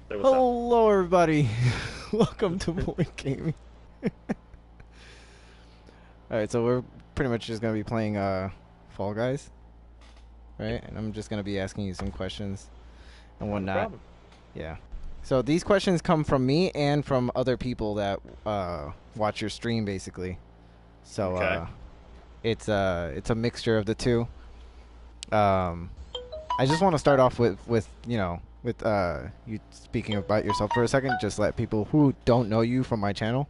Say what's up. Hello, everybody. Welcome to Voiide Gaming. All right, so we're pretty much just gonna be playing Fall Guys, Yep. right? And I'm just gonna be asking you some questions and Not a whatnot. problem. Yeah. So these questions come from me and from other people that watch your stream, basically. So Okay. it's a mixture of the two. Um, I just want to start off with you speaking about yourself for a second. Just let people who don't know you from my channel,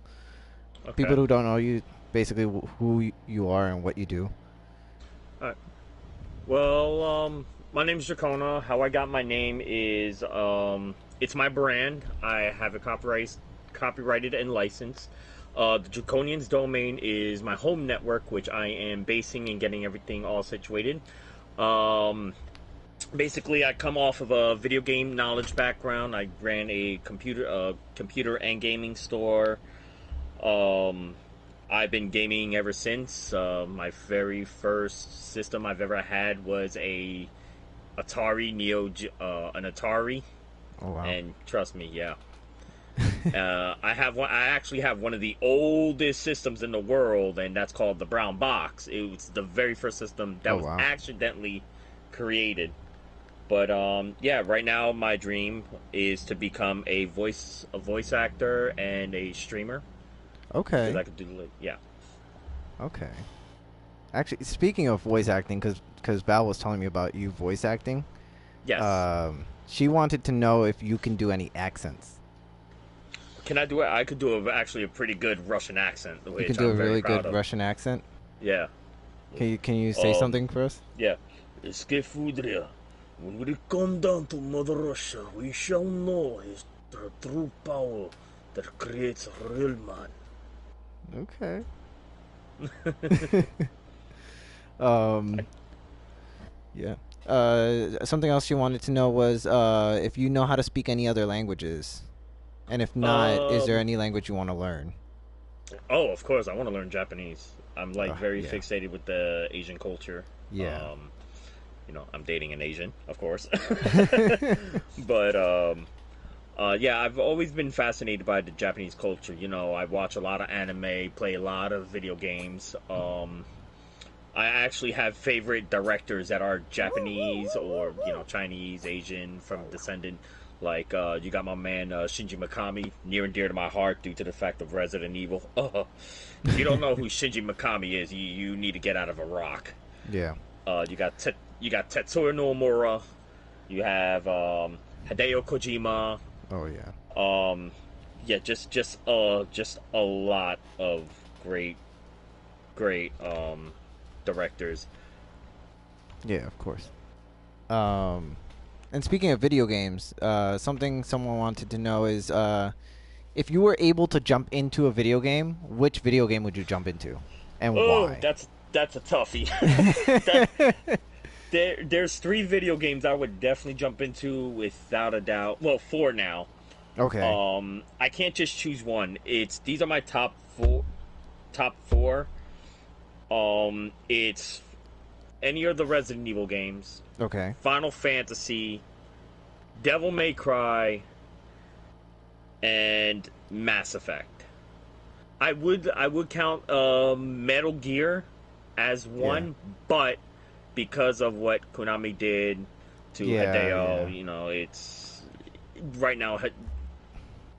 people Okay. who don't know you, basically who you are and what you do. All right. Well, my name's Draconna. How I got my name is it's my brand. I have it copyrighted and licensed. The Draconian's domain is my home network, which I am basing and getting everything all situated. Um, Basically, I come off of a video game knowledge background. I ran a computer and gaming store. Um, I've been gaming ever since. My very first system I've ever had was a Atari an Atari, Oh wow. and trust me, yeah. I have one. I actually have one of the oldest systems in the world, and that's called the Brown Box. It was the very first system that Oh was wow. accidentally created. But yeah, right now my dream is to become a voice actor and a streamer because Okay. I could do yeah. Okay. Actually, speaking of voice acting, because Val was telling me about you voice acting, Yes. she wanted to know if you can do any accents. Can I do it? I could do actually a pretty good Russian accent, You can which do a I'm very really proud good of. Russian accent. Yeah. Can you say Um. something for us? Yeah. Skifudria. When we come down to Mother Russia, we shall know his the true power that creates a real man. Okay. um. Yeah. Something else you wanted to know was if you know how to speak any other languages, and if not, is there Um. any language you want to learn? Oh, of course, I want to learn Japanese. I'm like very Yeah. fixated with the Asian culture. Yeah. Um, I'm dating an Asian, of course. But yeah, I've always been fascinated by the Japanese culture. I watch a lot of anime, play a lot of video games. I actually have favorite directors that are Japanese or Chinese, Asian from descendant. Like you got my man Shinji Mikami, near and dear to my heart due to the fact of Resident Evil. If you don't know who Shinji Mikami is, you need to get out of a rock. Yeah. You got Tetsuya Nomura. You have Hideo Kojima. Oh yeah. Um, yeah, just a lot of great great directors. Yeah, of course. Um, and speaking of video games, something someone wanted to know is if you were able to jump into a video game, which video game would you jump into, and Oh, why? that's a toughie. that there's three video games I would definitely jump into without a doubt. Well, four now. Okay. I can't just choose one. These are my top four. Top four. It's any of the Resident Evil games, Okay. Final Fantasy, Devil May Cry, and Mass Effect. I would count Metal Gear as Yeah. one, but because of what Konami did to Yeah. Yeah. Hideo, it's right now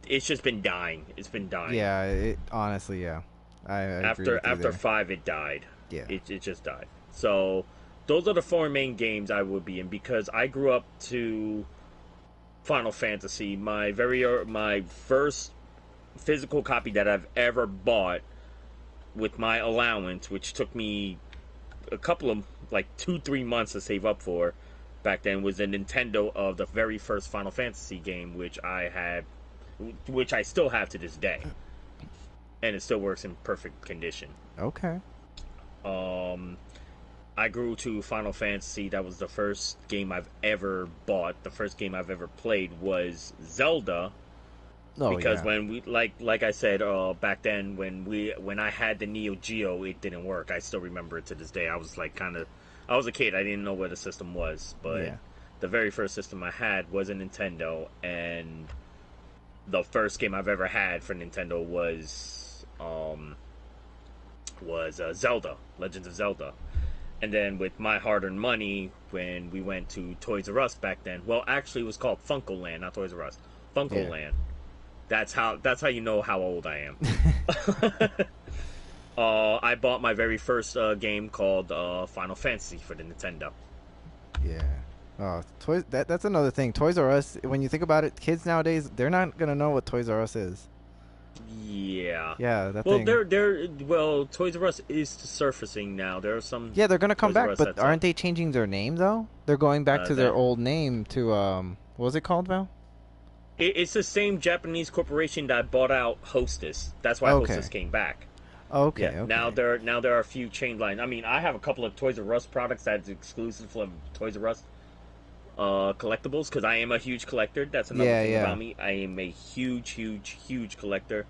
it's just been dying. It's been dying. Yeah. Honestly, yeah. I agree After with you after there. five, it died. Yeah. It just died. So those are the four main games I would be in because I grew up to Final Fantasy. My first physical copy that I've ever bought with my allowance, which took me a couple of like 2-3 months to save up for back then, was a Nintendo of the very first Final Fantasy game, which I still have to this day, and it still works in perfect condition. Okay. Um, I grew to Final Fantasy. That was the first game I've ever bought. The first game I've ever played was Zelda, Oh because yeah. when we like I said back then when I had the Neo Geo, it didn't work. I still remember it to this day. I was like I was a kid. I didn't know what the system was, but Yeah. the very first system I had was a Nintendo, and the first game I've ever had for Nintendo was Zelda, Legends of Zelda. And then with my hard-earned money, when we went to Toys R Us back then, well, actually it was called Funko Land, not Toys R Us, Funko Yeah. Land. That's how you know how old I am. I bought my very first game called Final Fantasy for the Nintendo. Yeah. Oh, toys. That's another thing. Toys R Us. When you think about it, kids nowadays they're not gonna know what Toys R Us is. Yeah. Yeah, that Well, thing. Toys R Us is surfacing now. There are some Yeah, they're gonna come Toys R back, Us but that's aren't they changing their name though? They're going back to their that old name to what was it called, Val? it's the same Japanese corporation that bought out Hostess. That's why Okay. Hostess came back. Okay. Yeah. Now Okay. there are a few chain lines. I mean, I have a couple of Toys R Us products that's exclusive from Toys R Us collectibles because I am a huge collector. That's another Yeah. thing Yeah. about me. I am a huge collector.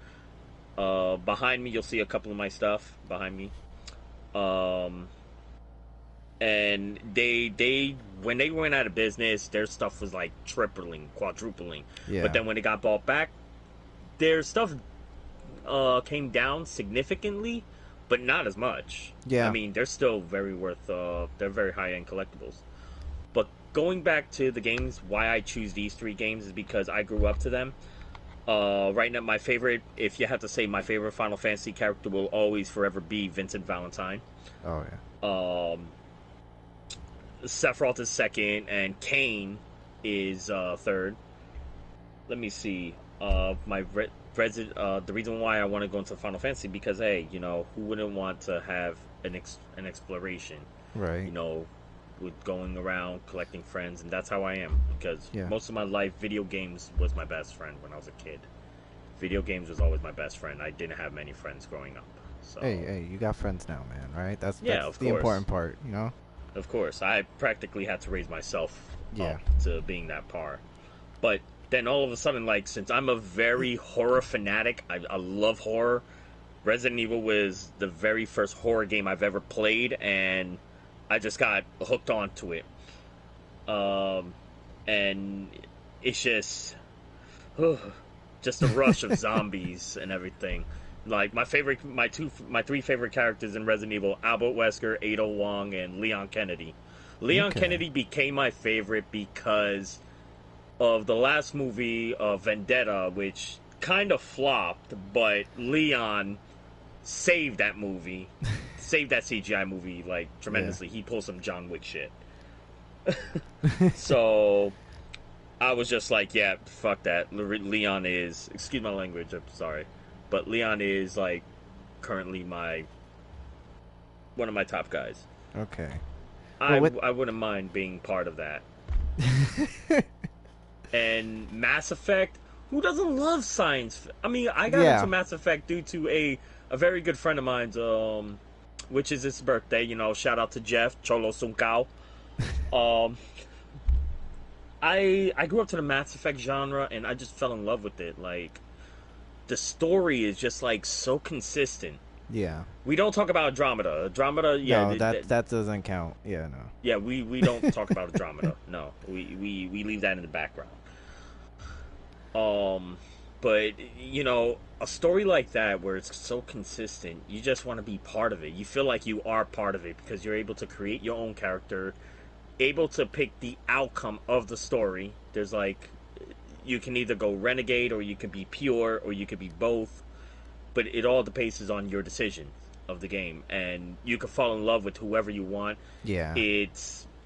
Behind me, you'll see a couple of my stuff behind me. Um, and they when they went out of business, their stuff was like tripling, quadrupling. But Yeah. then when it got bought back, their stuff came down significantly, but not as much. I Yeah. mean, they're still very worth. They're very high end collectibles. But going back to the games, why I choose these three games is because I grew up to them. Right now, my favorite, if you have to say my favorite Final Fantasy character, will always forever be Vincent Valentine. Oh yeah. Um, Sephiroth is second, and Kane is third. Let me see. The reason why I want to go into Final Fantasy because hey, who wouldn't want to have an exploration? Right. You know, with going around collecting friends, and that's how I am. Because Yeah. most of my life, video games was my best friend when I was a kid. Video games was always my best friend. I didn't have many friends growing up. So Hey, you got friends now, man. Right? That's yeah, that's of the course, important part, you know? of course, I practically had to raise myself Yeah. up to being that par. But then all of a sudden, like since I'm a very horror fanatic, I love horror. Resident Evil was the very first horror game I've ever played, and I just got hooked onto it. Um, and it's just a rush of zombies and everything. Like my three favorite characters in Resident Evil: Albert Wesker, Ada Wong, and Leon Kennedy. Leon Okay. Kennedy became my favorite because of the last movie of Vendetta, which kind of flopped, but Leon saved that movie, saved that CGI movie like Yeah. tremendously. He pulled some John Wick shit. So I was just like, yeah, fuck that. Leon is, excuse my language, I'm sorry, but Leon is like currently one of my top guys. Okay. I Well, with I wouldn't mind being part of that. And Mass Effect, who doesn't love science? I mean, I got into yeah. Mass Effect due to a very good friend of mine's, which is his birthday. Shout out to Jeff Cholo Sunkao. Um, I grew up to the Mass Effect genre, and I just fell in love with it. Like the story is just like so consistent. Yeah. We don't talk about Andromeda. Andromeda, yeah, No, that doesn't count. Yeah, no. yeah, we don't talk about Andromeda. No, we leave that in the background. Um, but a story like that where it's so consistent, you just want to be part of it. You feel like you are part of it because you're able to create your own character, able to pick the outcome of the story. There's like you can either go renegade or you could be pure or you could be both, but it all depends on your decision of the game, and you can fall in love with whoever you want. Yeah.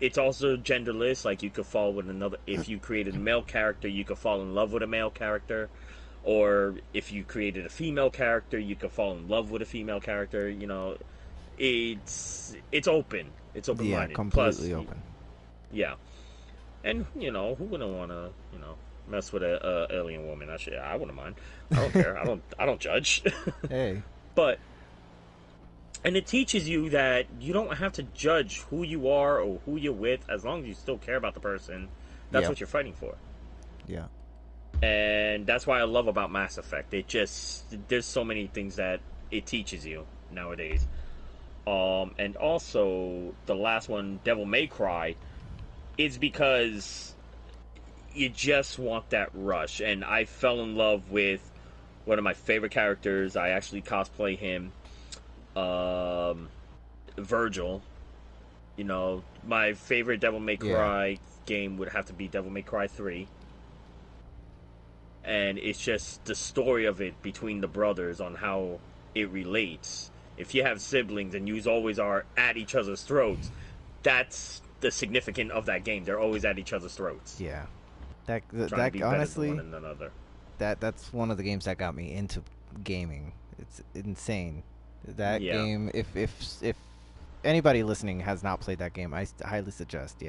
It's also genderless. Like you could fall with another. If you created a male character, you could fall in love with a male character, or if you created a female character, you could fall in love with a female character. It's open. It's open Yeah, minded. Plus, completely open. yeah, and who wouldn't want to mess with a alien woman? I wouldn't mind. I don't care. I don't judge. Hey. But and it teaches you that you don't have to judge who you are or who you're with as long as you still care about the person. That's Yep. what you're fighting for. Yeah. And that's why I love about Mass Effect. There's so many things that it teaches you nowadays. And also the last one, Devil May Cry, is because you just want that rush. And I fell in love with one of my favorite characters. I actually cosplay him, Virgil. You know, my favorite Devil May Cry game would have to be Devil May Cry 3. And it's just the story of it between the brothers on how it relates. If you have siblings and you always are at each other's throats, that's the significance of that game. They're always at each other's throats. Yeah. Trying to be Honestly, better than one another. That's one of the games that got me into gaming. It's insane. That game, if anybody listening has not played that game, I highly suggest,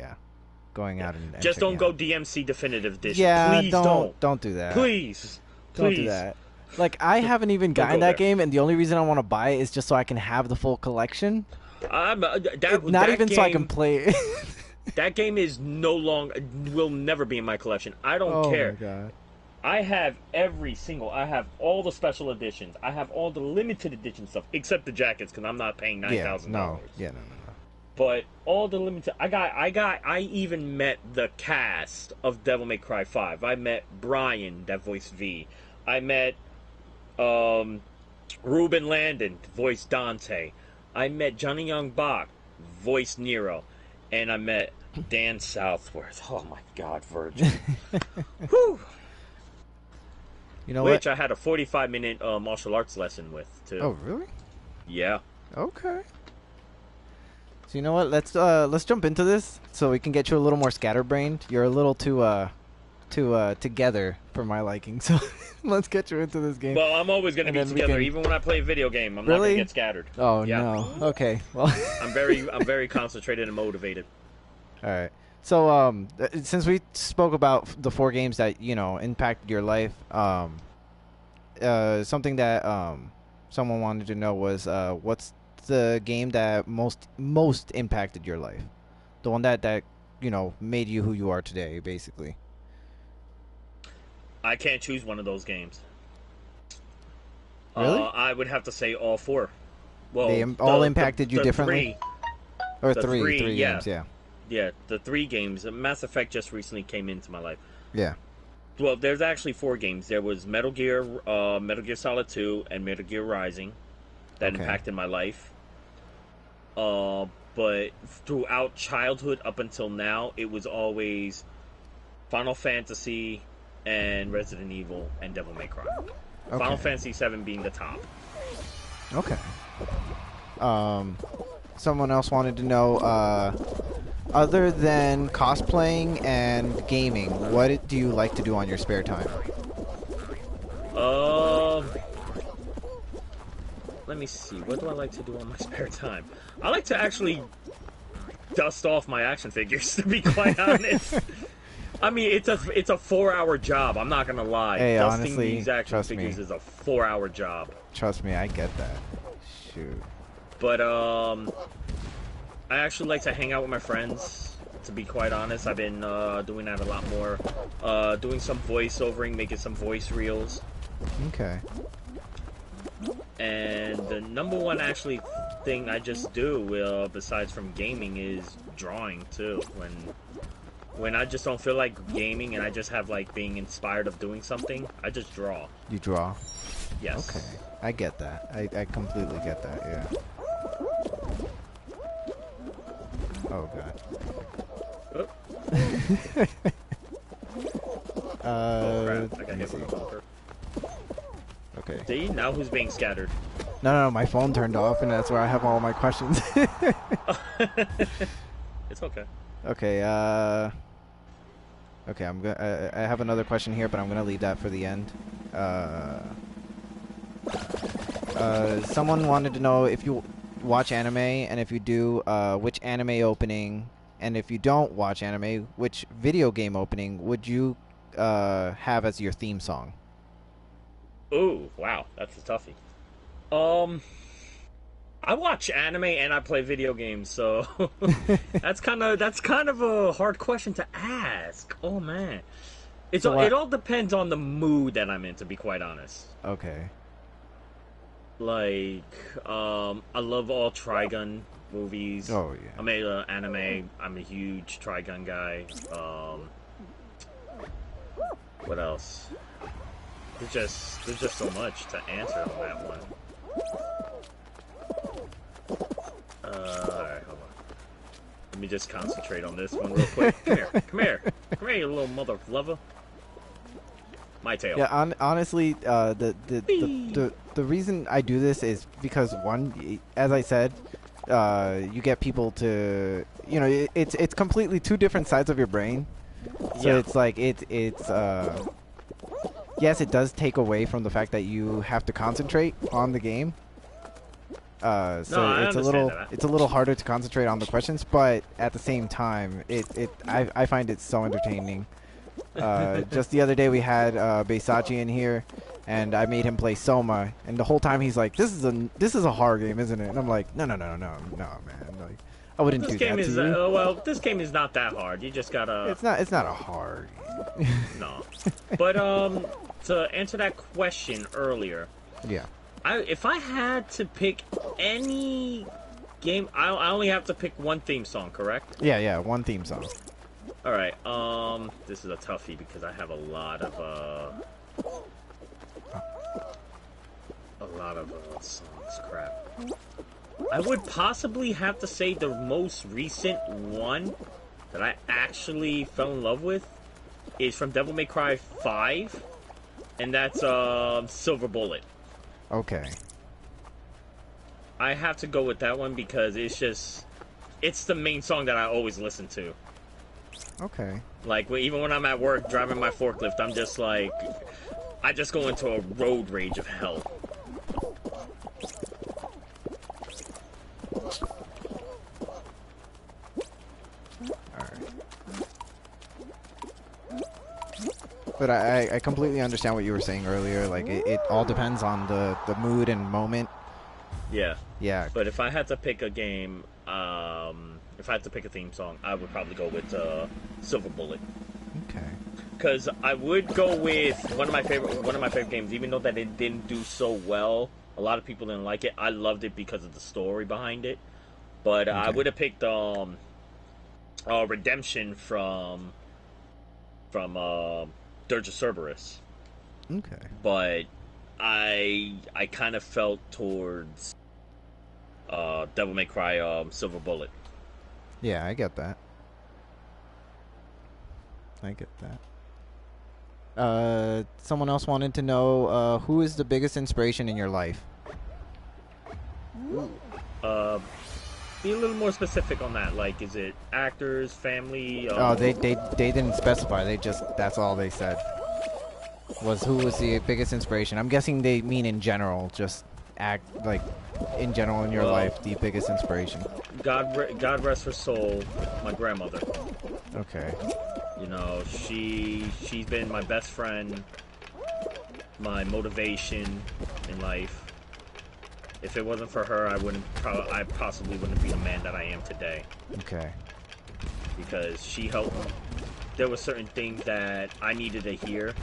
going out and just don't go out. DMC Definitive Edition. Yeah, please don't do that. Please don't do that. Like, I haven't even gotten that game, and the only reason I want to buy it is just so I can have the full collection. Not even so I can play it. That game is no longer, will never be in my collection. I don't care. Oh my god. I have I have all the special editions. I have all the limited edition stuff, except the jackets, because I'm not paying $9,000. No. But all the limited, I even met the cast of Devil May Cry 5. I met Brian, that voiced V. I met Ruben Landon, voiced Dante. I met Johnny Young Bach, voiced Nero. And I met Dan Southworth. Oh my god, Virgin. Whew. You know Which what? I had a 45-minute martial arts lesson with, too. Oh, really? Yeah. Okay. So you know what? Let's jump into this so we can get you a little more scatterbrained. You're a little too together for my liking. So let's get you into this game. Well, I'm always going to be together, even when I play a video game. I'm not going to get scattered. Oh no. Okay. Well, I'm very concentrated and motivated. All right. So since we spoke about the 4 games that impacted your life, something that someone wanted to know was what's the game that most impacted your life, the one that made you who you are today, basically. I can't choose one of those games. Really? I would have to say all 4. Well, they all impacted you differently. 3. Or three games, yeah. Yeah, the 3 games. Mass Effect just recently came into my life. Yeah. Well, there's actually 4 games. There was Metal Gear Solid 2, and Metal Gear Rising that impacted my life. But throughout childhood up until now, it was always Final Fantasy and Resident Evil and Devil May Cry. Okay. Final Fantasy 7 being the top. Okay. Someone else wanted to know, other than cosplaying and gaming, what do you like to do on your spare time? Let me see. What do I like to do on my spare time? I like to actually dust off my action figures, to be quite honest. I mean, it's a 4-hour job. I'm not gonna lie. Hey, Dusting honestly, these action figures is a 4-hour job. Trust me, I get that. Shoot. But I actually like to hang out with my friends. To be quite honest, I've been doing that a lot more. Doing some voiceovering, making some voice reels. Okay. And the number one actually thing I just do, besides from gaming, is drawing too. When I just don't feel like gaming and I just have like being inspired of doing something, I just draw. You draw? Yes. Okay. I get that. I completely get that, yeah. Oh, God. Oh, crap. I got hit with a bumper. Okay. See? Now who's being scattered? No, my phone turned off, and that's where I have all my questions. It's okay. Okay, okay, I have another question here, but I'm gonna leave that for the end. Someone wanted to know if you watch anime, and if you do, which anime opening, and if you don't watch anime, which video game opening would you have as your theme song? Ooh, wow, that's a toughie. I watch anime and I play video games, so that's kind of a hard question to ask. Oh man, it all depends on the mood that I'm in, to be quite honest. Okay. Like, I love all Trigun movies. Oh yeah. I made anime. I'm a huge Trigun guy. What else? There's just so much to answer on that one. Alright, hold on. Let me just concentrate on this one real quick. Come here, come here, come here, you little mother lover. My tail. Yeah, honestly, the reason I do this is because, one, as I said, you get people to, you know, it's completely two different sides of your brain. So Yeah. it's like it's yes, it does take away from the fact that you have to concentrate on the game. So I it's a little harder to concentrate on the questions, but at the same time, I find it so entertaining. Just the other day we had Beisachi in here, and I made him play Soma, and the whole time he's like, "This is a hard game, isn't it?" And I'm like, "No, man. Like, I wouldn't This do game that is to you." well, this game is not that hard. You just gotta. It's not a hard game. No, but to answer that question earlier, Yeah. if I had to pick any game, I only have to pick one theme song, correct? Yeah, one theme song. All right. This is a toughie because I have a lot of songs. Crap. I would possibly have to say the most recent one that I actually fell in love with is from Devil May Cry 5, and that's Silver Bullet. Okay. I have to go with that one because it's the main song that I always listen to. Okay. Like, even when I'm at work driving my forklift, I'm just like, I just go into a road rage of hell. But I completely understand what you were saying earlier. Like, it all depends on the mood and moment. Yeah. Yeah. But if I had to pick a game, if I had to pick a theme song, I would probably go with Silver Bullet. Okay. Because I would go with one of my favorite games, even though that it didn't do so well. A lot of people didn't like it. I loved it because of the story behind it. But I would have picked Redemption from Dirge of Cerberus. Okay. But I kind of felt towards Devil May Cry Silver Bullet. Yeah, I get that. Someone else wanted to know who is the biggest inspiration in your life? Be a little more specific on that. Like, is it actors, family? They didn't specify. That's all they said. Was who was the biggest inspiration? I'm guessing they mean in general, just like in general in your life, the biggest inspiration. God rest her soul, my grandmother. Okay. You know, she's been my best friend, my motivation in life. If it wasn't for her, I possibly wouldn't be the man that I am today. Okay. Because she helped me. There were certain things that I needed to hear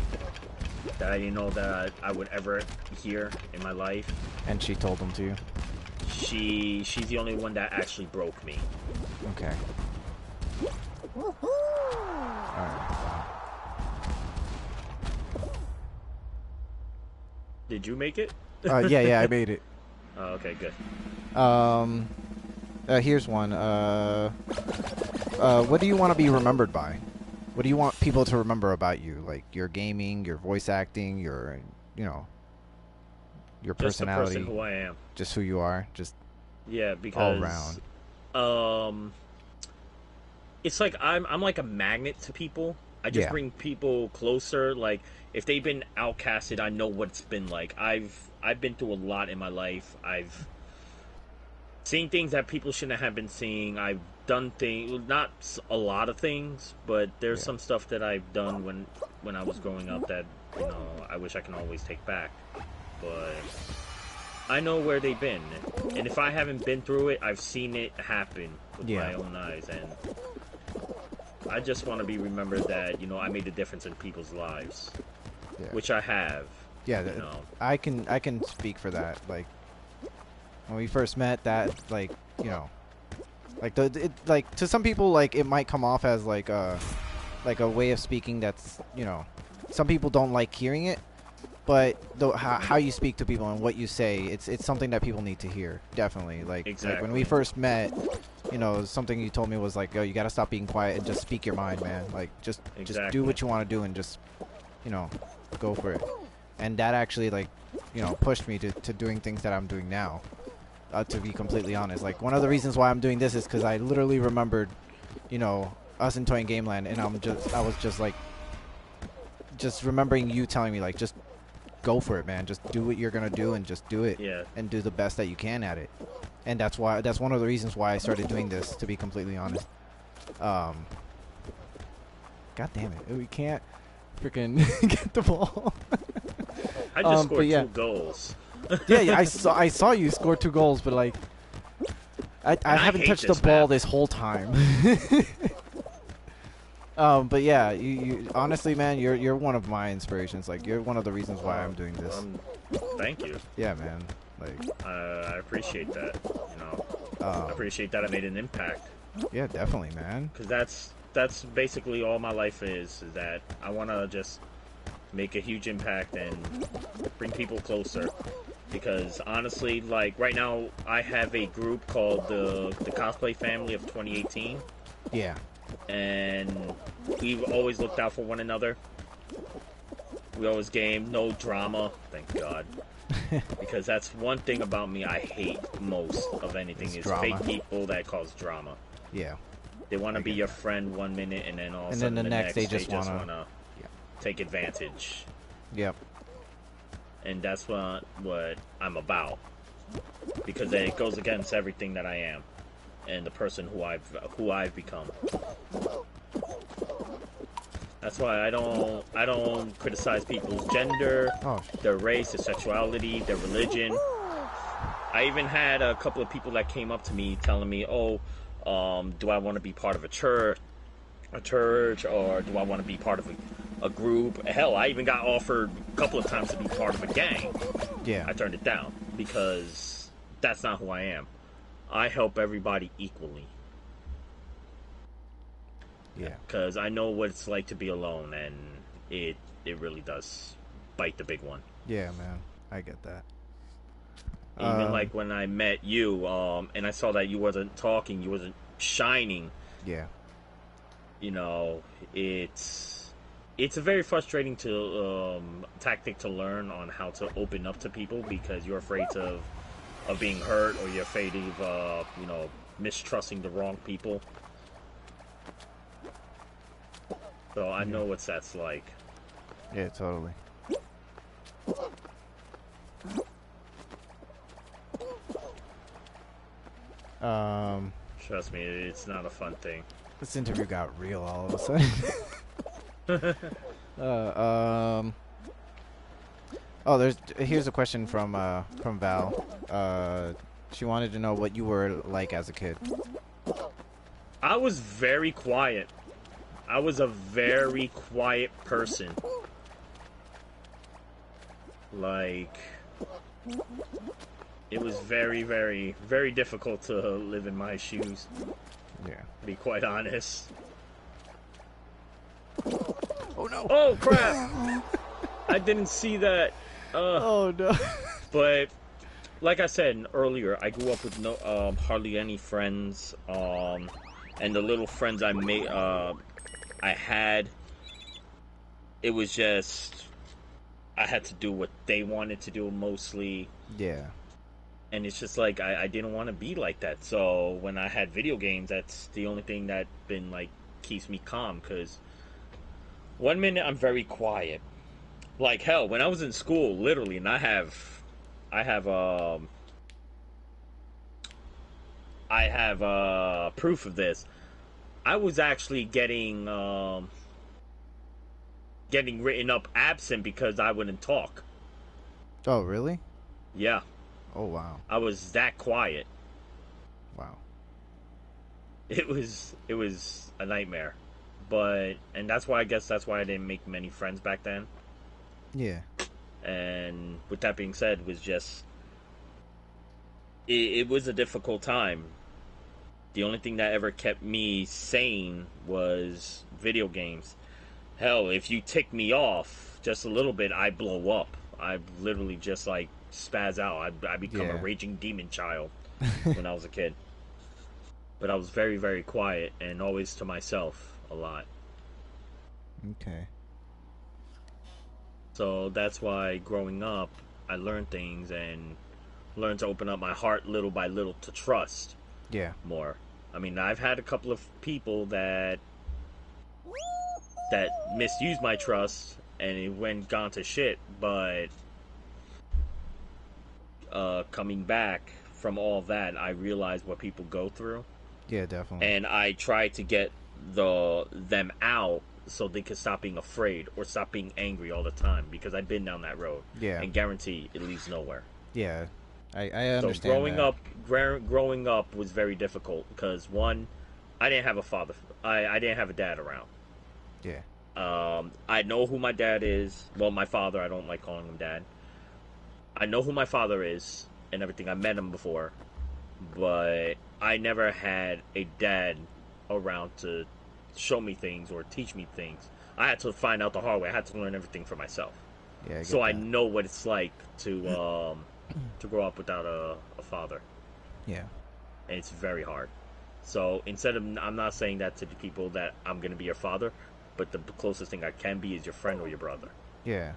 that I didn't know that I would ever hear in my life. And she told them to you? She's the only one that actually broke me. Okay. Alright. Did you make it? Yeah, I made it. Oh, okay, good. Here's one. What do you want to be remembered by? What do you want people to remember about you? Like your gaming, your voice acting, your personality. Just the person who I am. Just who you are. Just because all around. It's like I'm like a magnet to people. I just bring people closer. Like, if they've been outcasted, I know what it's been like. I've been through a lot in my life. I've seen things that people shouldn't have been seeing. I've done things, not a lot of things, but there's some stuff that I've done when I was growing up that, you know, I wish I can always take back. But I know where they've been, and if I haven't been through it, I've seen it happen with my own eyes, and I just want to be remembered that, you know, I made a difference in people's lives, which I have. Yeah, you know. I can speak for that. Like, when we first met, that, like, you know, like like to some people, like, it might come off as like a way of speaking that's, you know, some people don't like hearing it, but how you speak to people and what you say, it's something that people need to hear. Definitely. Like when we first met, you know, something you told me was like, yo, you gotta stop being quiet and just speak your mind, man. Like just do what you want to do and just, you know, go for it. And that actually, like, you know, pushed me to doing things that I'm doing now. To be completely honest, like one of the reasons why I'm doing this is because I literally remembered, you know, us in Toy and Game Land, and I was just like, just remembering you telling me like, just go for it, man. Just do what you're gonna do and just do it. Yeah. And do the best that you can at it. And that's one of the reasons why I started doing this, to be completely honest. God damn it, we can't freaking get the ball. I just scored 2 goals. yeah, I saw you score 2 goals, but like, I haven't touched the ball this whole time. But yeah, you honestly, man, you're one of my inspirations. Like, you're one of the reasons why I'm doing this. Thank you. Yeah, man. Like, I appreciate that. You know, I appreciate that I made an impact. Yeah, definitely, man. Because that's basically all my life is that I want to just make a huge impact and bring people closer. Because honestly, like right now, I have a group called the Cosplay Family of 2018. Yeah. And we've always looked out for one another. We always game, no drama, thank God. Because that's one thing about me I hate most of anything is drama. fake people that cause drama. Yeah. They want to be your friend 1 minute, and then all of a sudden the next they just want to take advantage. Yep. And that's what I'm about, because it goes against everything that I am and the person who I've become. That's why I don't criticize people's gender, their race, their sexuality, their religion. I even had a couple of people that came up to me telling me, "Oh, do I want to be part of a church, or do I want to be part of a group?" Hell, I even got offered a couple of times to be part of a gang. Yeah. I turned it down because that's not who I am. I help everybody equally. Yeah. Because I know what it's like to be alone, and it really does bite the big one. Yeah, man. I get that. Even like when I met you, and I saw that you wasn't talking, you wasn't shining. Yeah. You know, it's a very frustrating tactic to learn on how to open up to people, because you're afraid of being hurt, or you're afraid of mistrusting the wrong people. So I know what that's like. Yeah, totally. Trust me, it's not a fun thing. This interview got real all of a sudden. Here's a question from Val. She wanted to know what you were like as a kid. I was very quiet. I was a very quiet person. Like, it was very, very, very difficult to live in my shoes. Yeah. To be quite honest. Oh no! Oh crap! I didn't see that. Oh no! But like I said earlier, I grew up with no hardly any friends. And the little friends I made, I had, it was just I had to do what they wanted to do mostly. Yeah. And it's just like I didn't want to be like that. So when I had video games, that's the only thing that been like keeps me calm. Because 1 minute I'm very quiet. Like hell, when I was in school, literally, and I have proof of this. I was actually getting written up absent because I wouldn't talk. Oh really? Yeah. Oh wow. I was that quiet. Wow. It was a nightmare. And that's why I didn't make many friends back then. Yeah. And with that being said, it was just it was a difficult time. The only thing that ever kept me sane was video games. Hell, if you tick me off just a little bit, I blow up. I literally just like spaz out. I become a Yeah. raging demon child when I was a kid. But I was very, very quiet and always to myself a lot. Okay. So that's why growing up, I learned things and learned to open up my heart little by little to trust Yeah. more. I mean, I've had a couple of people that misused my trust and it went gone to shit, but coming back from all that, I realized what people go through, Yeah, definitely. and I try to get them out so they could stop being afraid or stop being angry all the time, because I've been down that road. Yeah. And guarantee it leads nowhere. Yeah. I So understand growing up was very difficult because one, I didn't have a father. I didn't have a dad around. Yeah. I know who my dad is. Well, my father. I don't like calling him dad. I know who my father is and everything. I met him before, but I never had a dad around to show me things or teach me things. I had to find out the hard way. I had to learn everything for myself. Yeah. I get So I that. know what it's like to grow up without a father, Yeah. and it's very hard. So instead of, I'm not saying that to the people that I'm gonna be your father, but the closest thing I can be is your friend or your brother. Yeah.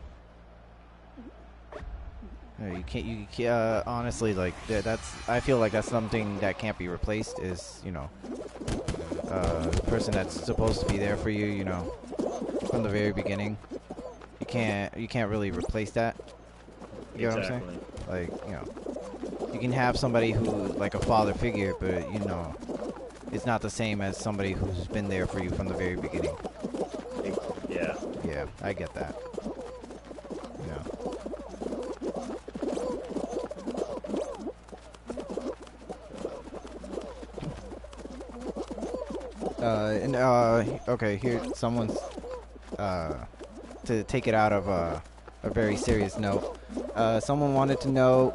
No, you can't. You can't, honestly, like that's. I feel like that's something that can't be replaced. Is the person that's supposed to be there for you. From the very beginning. You can't really replace that. You know what I'm saying? Like you can have somebody who like a father figure, but it's not the same as somebody who's been there for you from the very beginning. Yeah. Yeah, I get that. Okay, here someone's to take it out of a very serious note. Someone wanted to know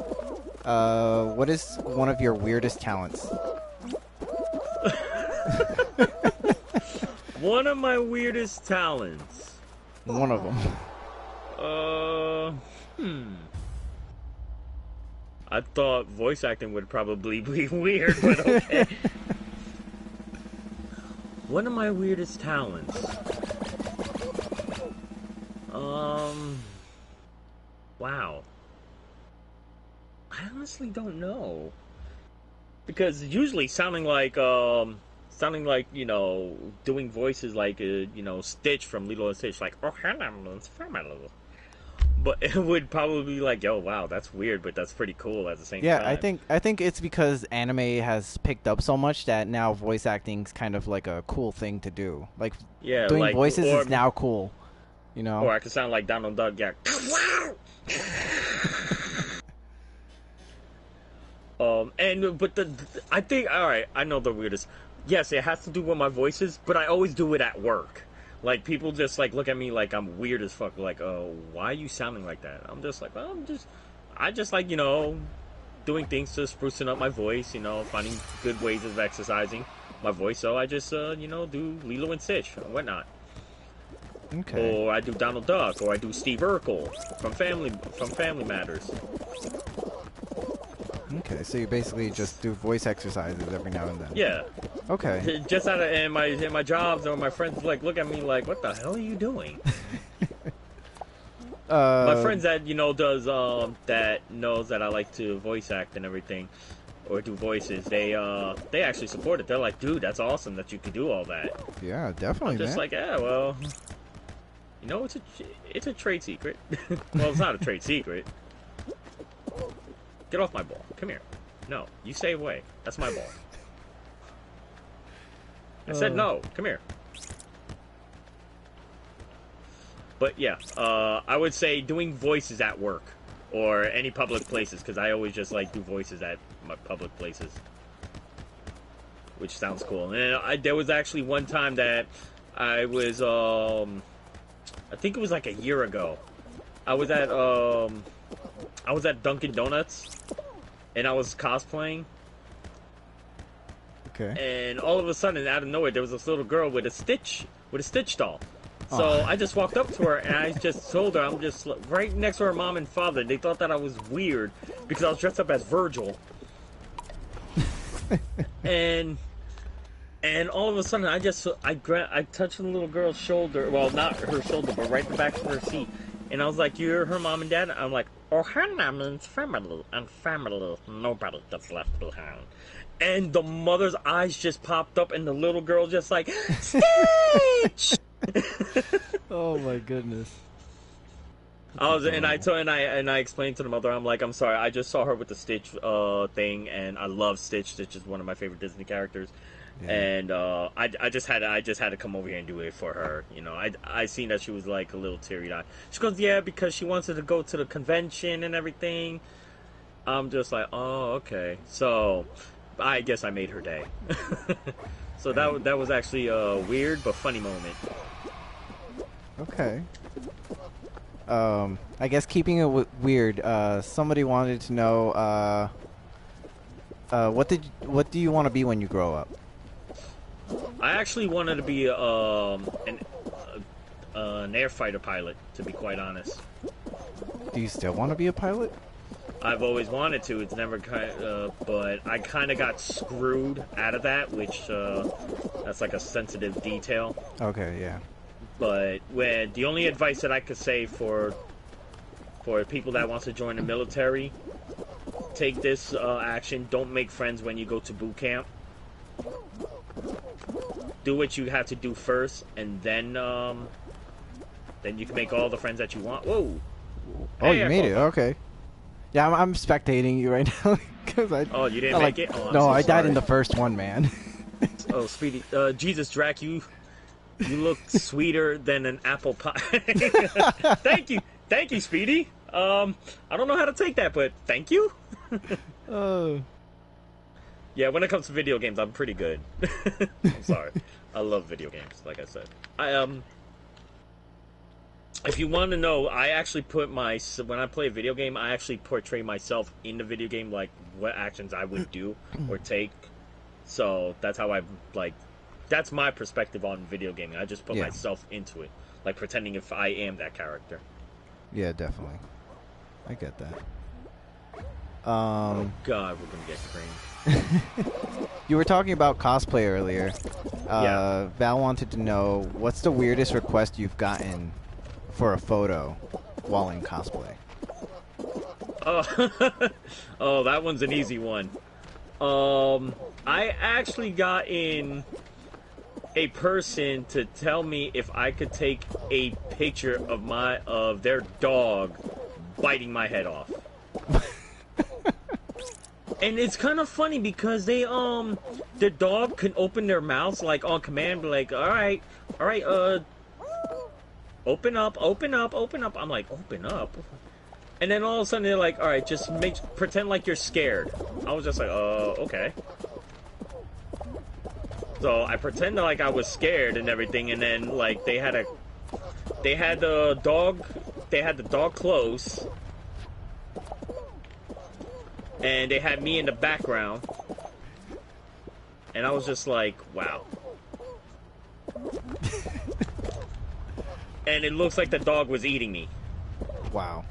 what is one of your weirdest talents? One of my weirdest talents. One of them. I thought voice acting would probably be weird, but okay. One of my weirdest talents. Wow. I honestly don't know. Because usually sounding like, doing voices like, Stitch from Lilo and Stitch, like, oh, hello, it's family. But it would probably be like, yo, wow, that's weird, but that's pretty cool at the same time. Yeah, I think it's because anime has picked up so much that now voice acting's kind of like a cool thing to do. Like, yeah, doing like, voices is now cool. Or I could sound like Donald Duck, yeah. I think, all right, I know the weirdest. Yes, it has to do with my voices, but I always do it at work. Like, people just like look at me like I'm weird as fuck. Like, why are you sounding like that? I'm just like, well, I just like doing things to sprucing up my voice. Finding good ways of exercising my voice. So I just do Lilo and Stitch and whatnot. Okay. Or I do Donald Duck, or I do Steve Urkel from Family Matters. Okay, so you basically just do voice exercises every now and then. Yeah. Okay. Just out of in my jobs, or my friends like look at me like, what the hell are you doing? My friends that does that knows that I like to voice act and everything, or do voices. They actually support it. They're like, dude, that's awesome that you could do all that. Yeah, definitely, I'm just man. like, yeah, well, it's a trade secret. Well, it's not a trade secret. Get off my ball. Come here. No, you stay away. That's my ball. I said no. Come here. But yeah, I would say doing voices at work or any public places, because I always just like do voices at my public places, which sounds cool. And there was actually one time that I was, I think it was like a year ago. I was at Dunkin' Donuts, and I was cosplaying. Okay. And all of a sudden, out of nowhere, there was this little girl with a Stitch doll. So Oh. I just walked up to her and I just told her, I'm just right next to her mom and father. They thought that I was weird because I was dressed up as Virgil. and all of a sudden I touched the little girl's shoulder. Well, not her shoulder, but right the back of her seat. And I was like, "You're her mom and dad?" I'm like, "Oh, her name is family, and family, nobody gets left behind." And the mother's eyes just popped up, and the little girl just like, Stitch! Oh my goodness. I explained to the mother, I'm like, I'm sorry, I just saw her with the Stitch thing, and I love Stitch. Stitch is one of my favorite Disney characters. Yeah. And I just had to come over here and do it for her. You know, I seen that she was like a little teary eyed. She goes, yeah, because she wanted to go to the convention and everything. I'm just like, oh, okay. So I guess I made her day. So that was actually a weird but funny moment. Okay. I guess keeping it weird. Somebody wanted to know. What do you want to be when you grow up? I actually wanted to be an air fighter pilot, to be quite honest. Do you still want to be a pilot? I've always wanted to. It's never but I kind of got screwed out of that, which that's like a sensitive detail. Okay, yeah. But the only advice that I could say for people that wants to join the military, take this action. Don't make friends when you go to boot camp. Do what you have to do first, and then you can make all the friends that you want. Whoa! Oh, hey, you made it. Okay. Yeah, I'm spectating you right now because I. Oh, you didn't make it? Oh, no, I died in the first one, man. Oh, Speedy, Jesus, Drac, you look sweeter than an apple pie. Thank you, Speedy. I don't know how to take that, but thank you. Yeah, when it comes to video games, I'm pretty good. I'm sorry. I love video games, like I said. If you want to know, I actually when I play a video game, I actually portray myself in the video game, like what actions I would do or take. So that's how that's my perspective on video gaming. I just put myself into it, like pretending if I am that character. Yeah, definitely. I get that. Oh God, we're gonna get creamed. You were talking about cosplay earlier. Yeah. Val wanted to know, what's the weirdest request you've gotten for a photo while in cosplay? Oh, that one's an easy one. I actually got in a person to tell me if I could take a picture of their dog biting my head off. And it's kind of funny because the dog can open their mouths like on command, be like, all right, open up. I'm like, open up? And then all of a sudden they're like, all right, just pretend like you're scared. I was just like, okay. So I pretended like I was scared and everything, and then like they had the dog close. And they had me in the background. And I was just like, wow. And it looks like the dog was eating me. Wow.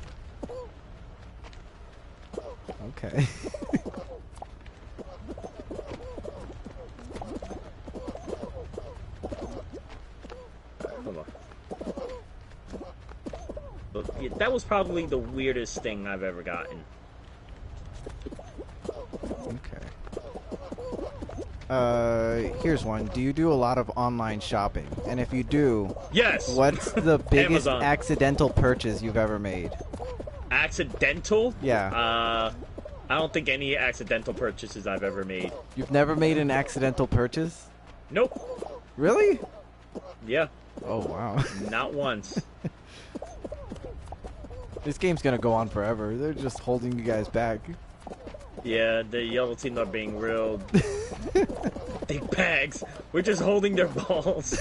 Okay. Hold on. But, yeah, that was probably the weirdest thing I've ever gotten. Here's one. Do you do a lot of online shopping? And if you do, yes. What's the biggest Amazon. Accidental purchase you've ever made? Accidental? Yeah. I don't think any accidental purchases I've ever made. You've never made an accidental purchase? Nope. Really? Yeah. Oh, wow. Not once. This game's gonna go on forever. They're just holding you guys back. Yeah, the yellow team are being real big bags. We're just holding their balls.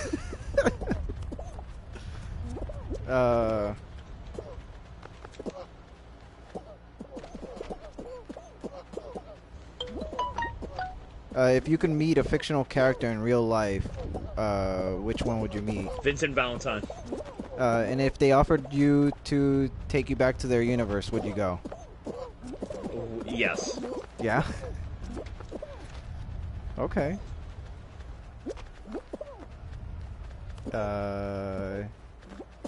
If you can meet a fictional character in real life, which one would you meet? Vincent Valentine. And if they offered you to take you back to their universe, would you go? Yes. Yeah? Okay.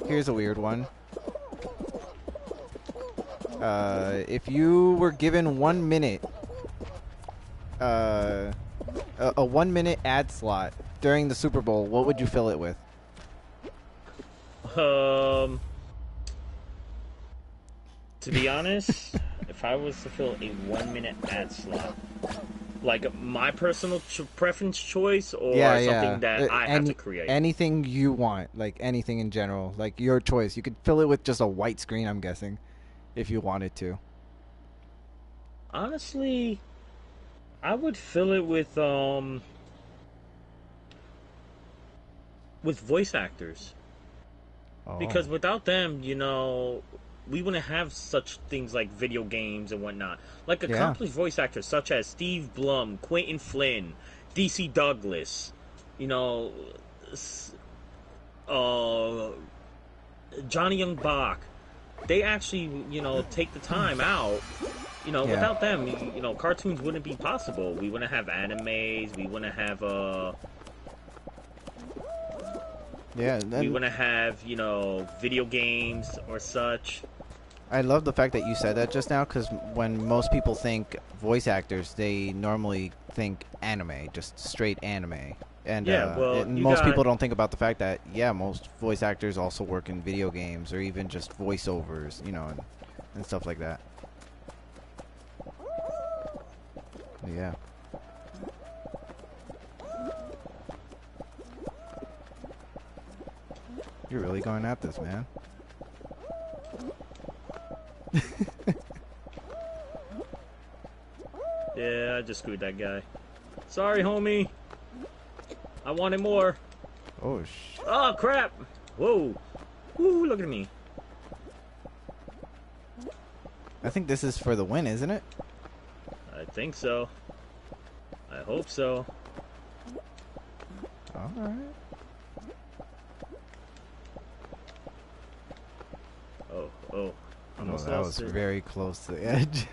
Here's a weird one. If you were given 1 minute, a 1 minute ad slot during the Super Bowl, what would you fill it with? To be honest, if I was to fill a 1 minute ad slot, like my personal preference choice, or something that I have to create? Anything you want, like anything in general, like your choice. You could fill it with just a white screen, I'm guessing, if you wanted to. Honestly, I would fill it with voice actors. Oh. Because without them, we wouldn't have such things like video games and whatnot. Like accomplished voice actors such as Steve Blum, Quentin Flynn, DC Douglas, Johnny Young Bach. They actually, take the time out. Without them, cartoons wouldn't be possible. We wouldn't have animes. We wouldn't have we wouldn't have, video games or such. I love the fact that you said that just now, because when most people think voice actors, they normally think anime, just straight anime. And, most people don't think about the fact that, most voice actors also work in video games or even just voiceovers, and stuff like that. Yeah. You're really going at this, man. Yeah, I just screwed that guy. Sorry, homie. I wanted more. Oh, oh, crap. Whoa. Woo, look at me. I think this is for the win, isn't it? I think so. I hope so. Alright. Oh. Almost that was very close to the edge.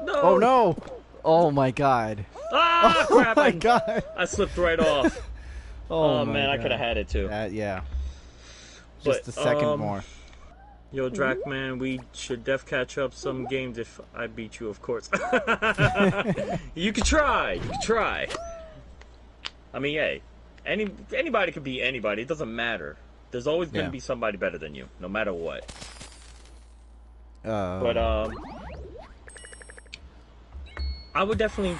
No! Oh, no! Oh, my God. Ah, crap! Oh, my God. I slipped right off. Oh man, God. I could have had it too. Yeah. Just a second more. Yo, Drac, man, we should catch up some games if I beat you, of course. You could try. I mean, hey, anybody could beat anybody. It doesn't matter. There's always going to be somebody better than you, no matter what. But I would definitely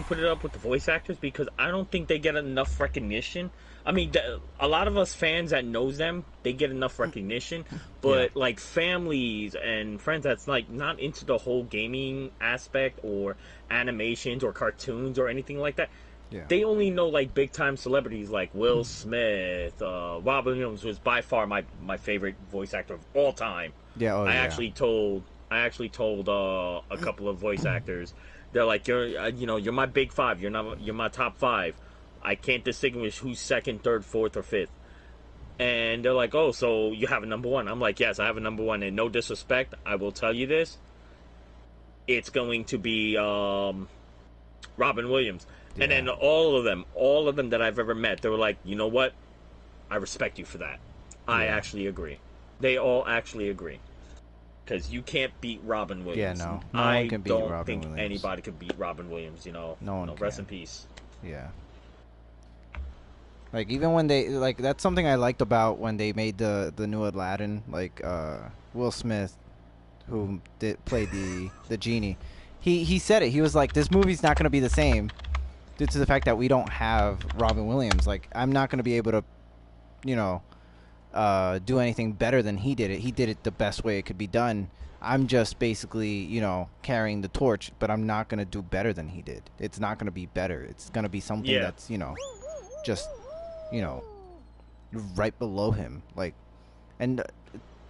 put it up with the voice actors, because I don't think they get enough recognition. I mean, a lot of us fans that knows them, they get enough recognition, but like families and friends that's like not into the whole gaming aspect or animations or cartoons or anything like that, they only know like big time celebrities like Will Smith. Robin Williams was by far my favorite voice actor of all time. I actually told a couple of voice actors. They're like, you're my big five. You're my top five. I can't distinguish who's second, third, fourth, or fifth. And they're like, oh, so you have a number one. I'm like, yes, I have a number one. And no disrespect, I will tell you this. It's going to be Robin Williams. Yeah. And then all of them that I've ever met, they were like, you know what? I respect you for that. Yeah. I actually agree. They all actually agree. Because you can't beat Robin Williams. Yeah, no. No one can beat Robin Williams. I don't think anybody could beat Robin Williams, No one can. Rest in peace. Yeah. Like, even when they, like, that's something I liked about when they made the new Aladdin, like, Will Smith, who played the genie, he said it. He was like, this movie's not going to be the same due to the fact that we don't have Robin Williams. Like, I'm not going to be able to, do anything better than he did it. He did it the best way it could be done. I'm just basically, carrying the torch, but I'm not going to do better than he did. It's not going to be better. It's going to be something that's, just, right below him. Like, and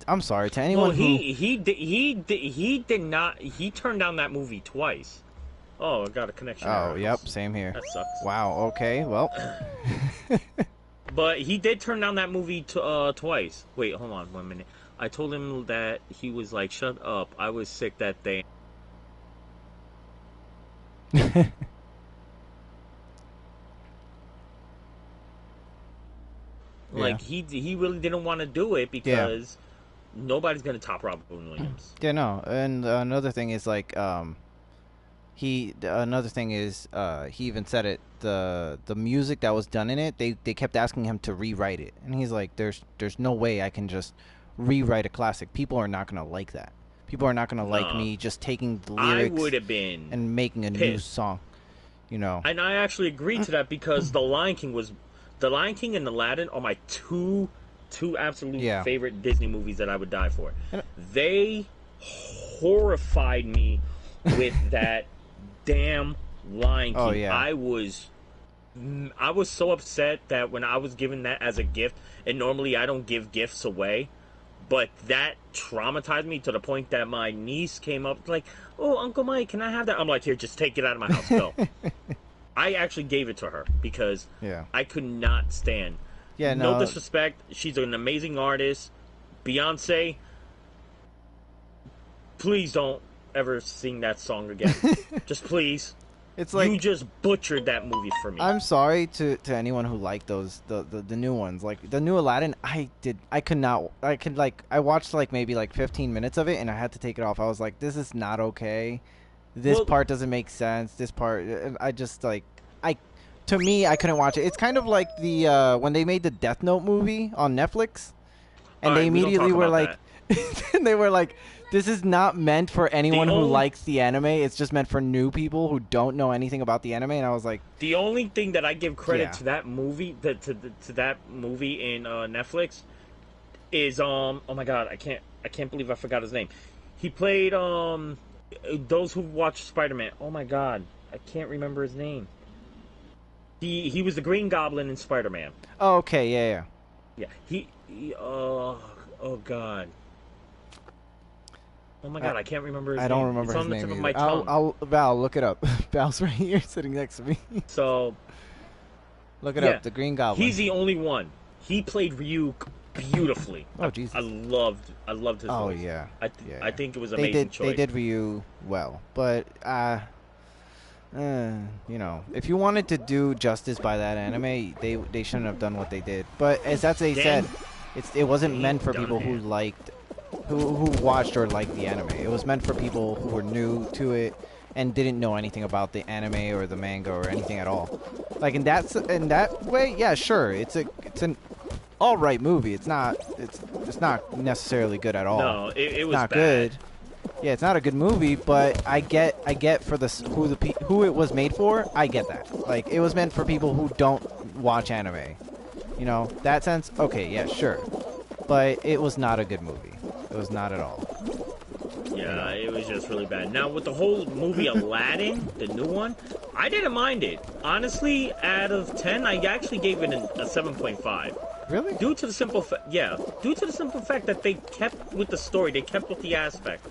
I'm sorry to anyone he did not. He turned down that movie twice. Oh, I got a connection Oh, error. yep, same here. That sucks. Wow. Okay. Well. But he did turn down that movie twice. Wait, hold on 1 minute. I told him that he was like, "Shut up! I was sick that day." Like he really didn't want to do it because nobody's gonna top Robert Williams. Yeah, no. And another thing is like he even said it, the music that was done in it, they kept asking him to rewrite it. And he's like, there's no way I can just rewrite a classic. People are not going to like that. People are not going to like me just taking the lyrics I would have been and making a new song, you know. And I actually agreed to that because The Lion King and Aladdin are my two absolute favorite Disney movies that I would die for. They horrified me with that damn Lion King. Oh, yeah. I was so upset that when I was given that as a gift, and normally I don't give gifts away, but that traumatized me to the point that my niece came up like, "Oh, Uncle Mike, can I have that?" I'm like, "Here, just take it out of my house, go." I actually gave it to her because I could not stand. Yeah, no disrespect. She's an amazing artist. Beyonce, please don't ever sing that song again. Just please. It's like you just butchered that movie for me. I'm sorry to anyone who liked those the new ones. Like the new Aladdin, I watched like maybe like 15 minutes of it and I had to take it off. I was like, this is not okay. This part doesn't make sense. This part, I just like, to me, I couldn't watch it. It's kind of like the when they made the Death Note movie on Netflix, and they immediately were like, they were like, this is not meant for anyone who likes the anime. It's just meant for new people who don't know anything about the anime. And I was like, the only thing that I give credit to that movie, to that movie in Netflix, is oh my god, I can't believe I forgot his name. He played those who watch Spider-Man. Oh my god, I can't remember his name. He was the Green Goblin in Spider-Man. Oh, okay, yeah. He oh god. Oh my god, I can't remember his name. I don't remember his name. It's on the tip of my tongue. Val, look it up. Val's right here sitting next to me. So look it up, the Green Goblin. He's the only one. He played Ryuk beautifully. Oh Jesus. I loved his voice. Oh yeah. I think it was an amazing choice. They did Ryu well, but you know, if you wanted to do justice by that anime, they shouldn't have done what they did. But as they said, it wasn't meant for people who liked, who watched or liked the anime. It was meant for people who were new to it and didn't know anything about the anime or the manga or anything at all. Like in that way, yeah, sure, it's an all right movie. It's not necessarily good at all. No, it was not bad. Good. Yeah, it's not a good movie, but I get for who it was made for. I get that. Like it was meant for people who don't watch anime. You know, that sense. Okay, yeah, sure. But it was not a good movie. It was not at all. Yeah, it was just really bad. Now with the whole movie Aladdin, the new one, I didn't mind it. Honestly, out of 10, I actually gave it a 7.5. Really? Due to the simple fact that they kept with the story, they kept with the aspect.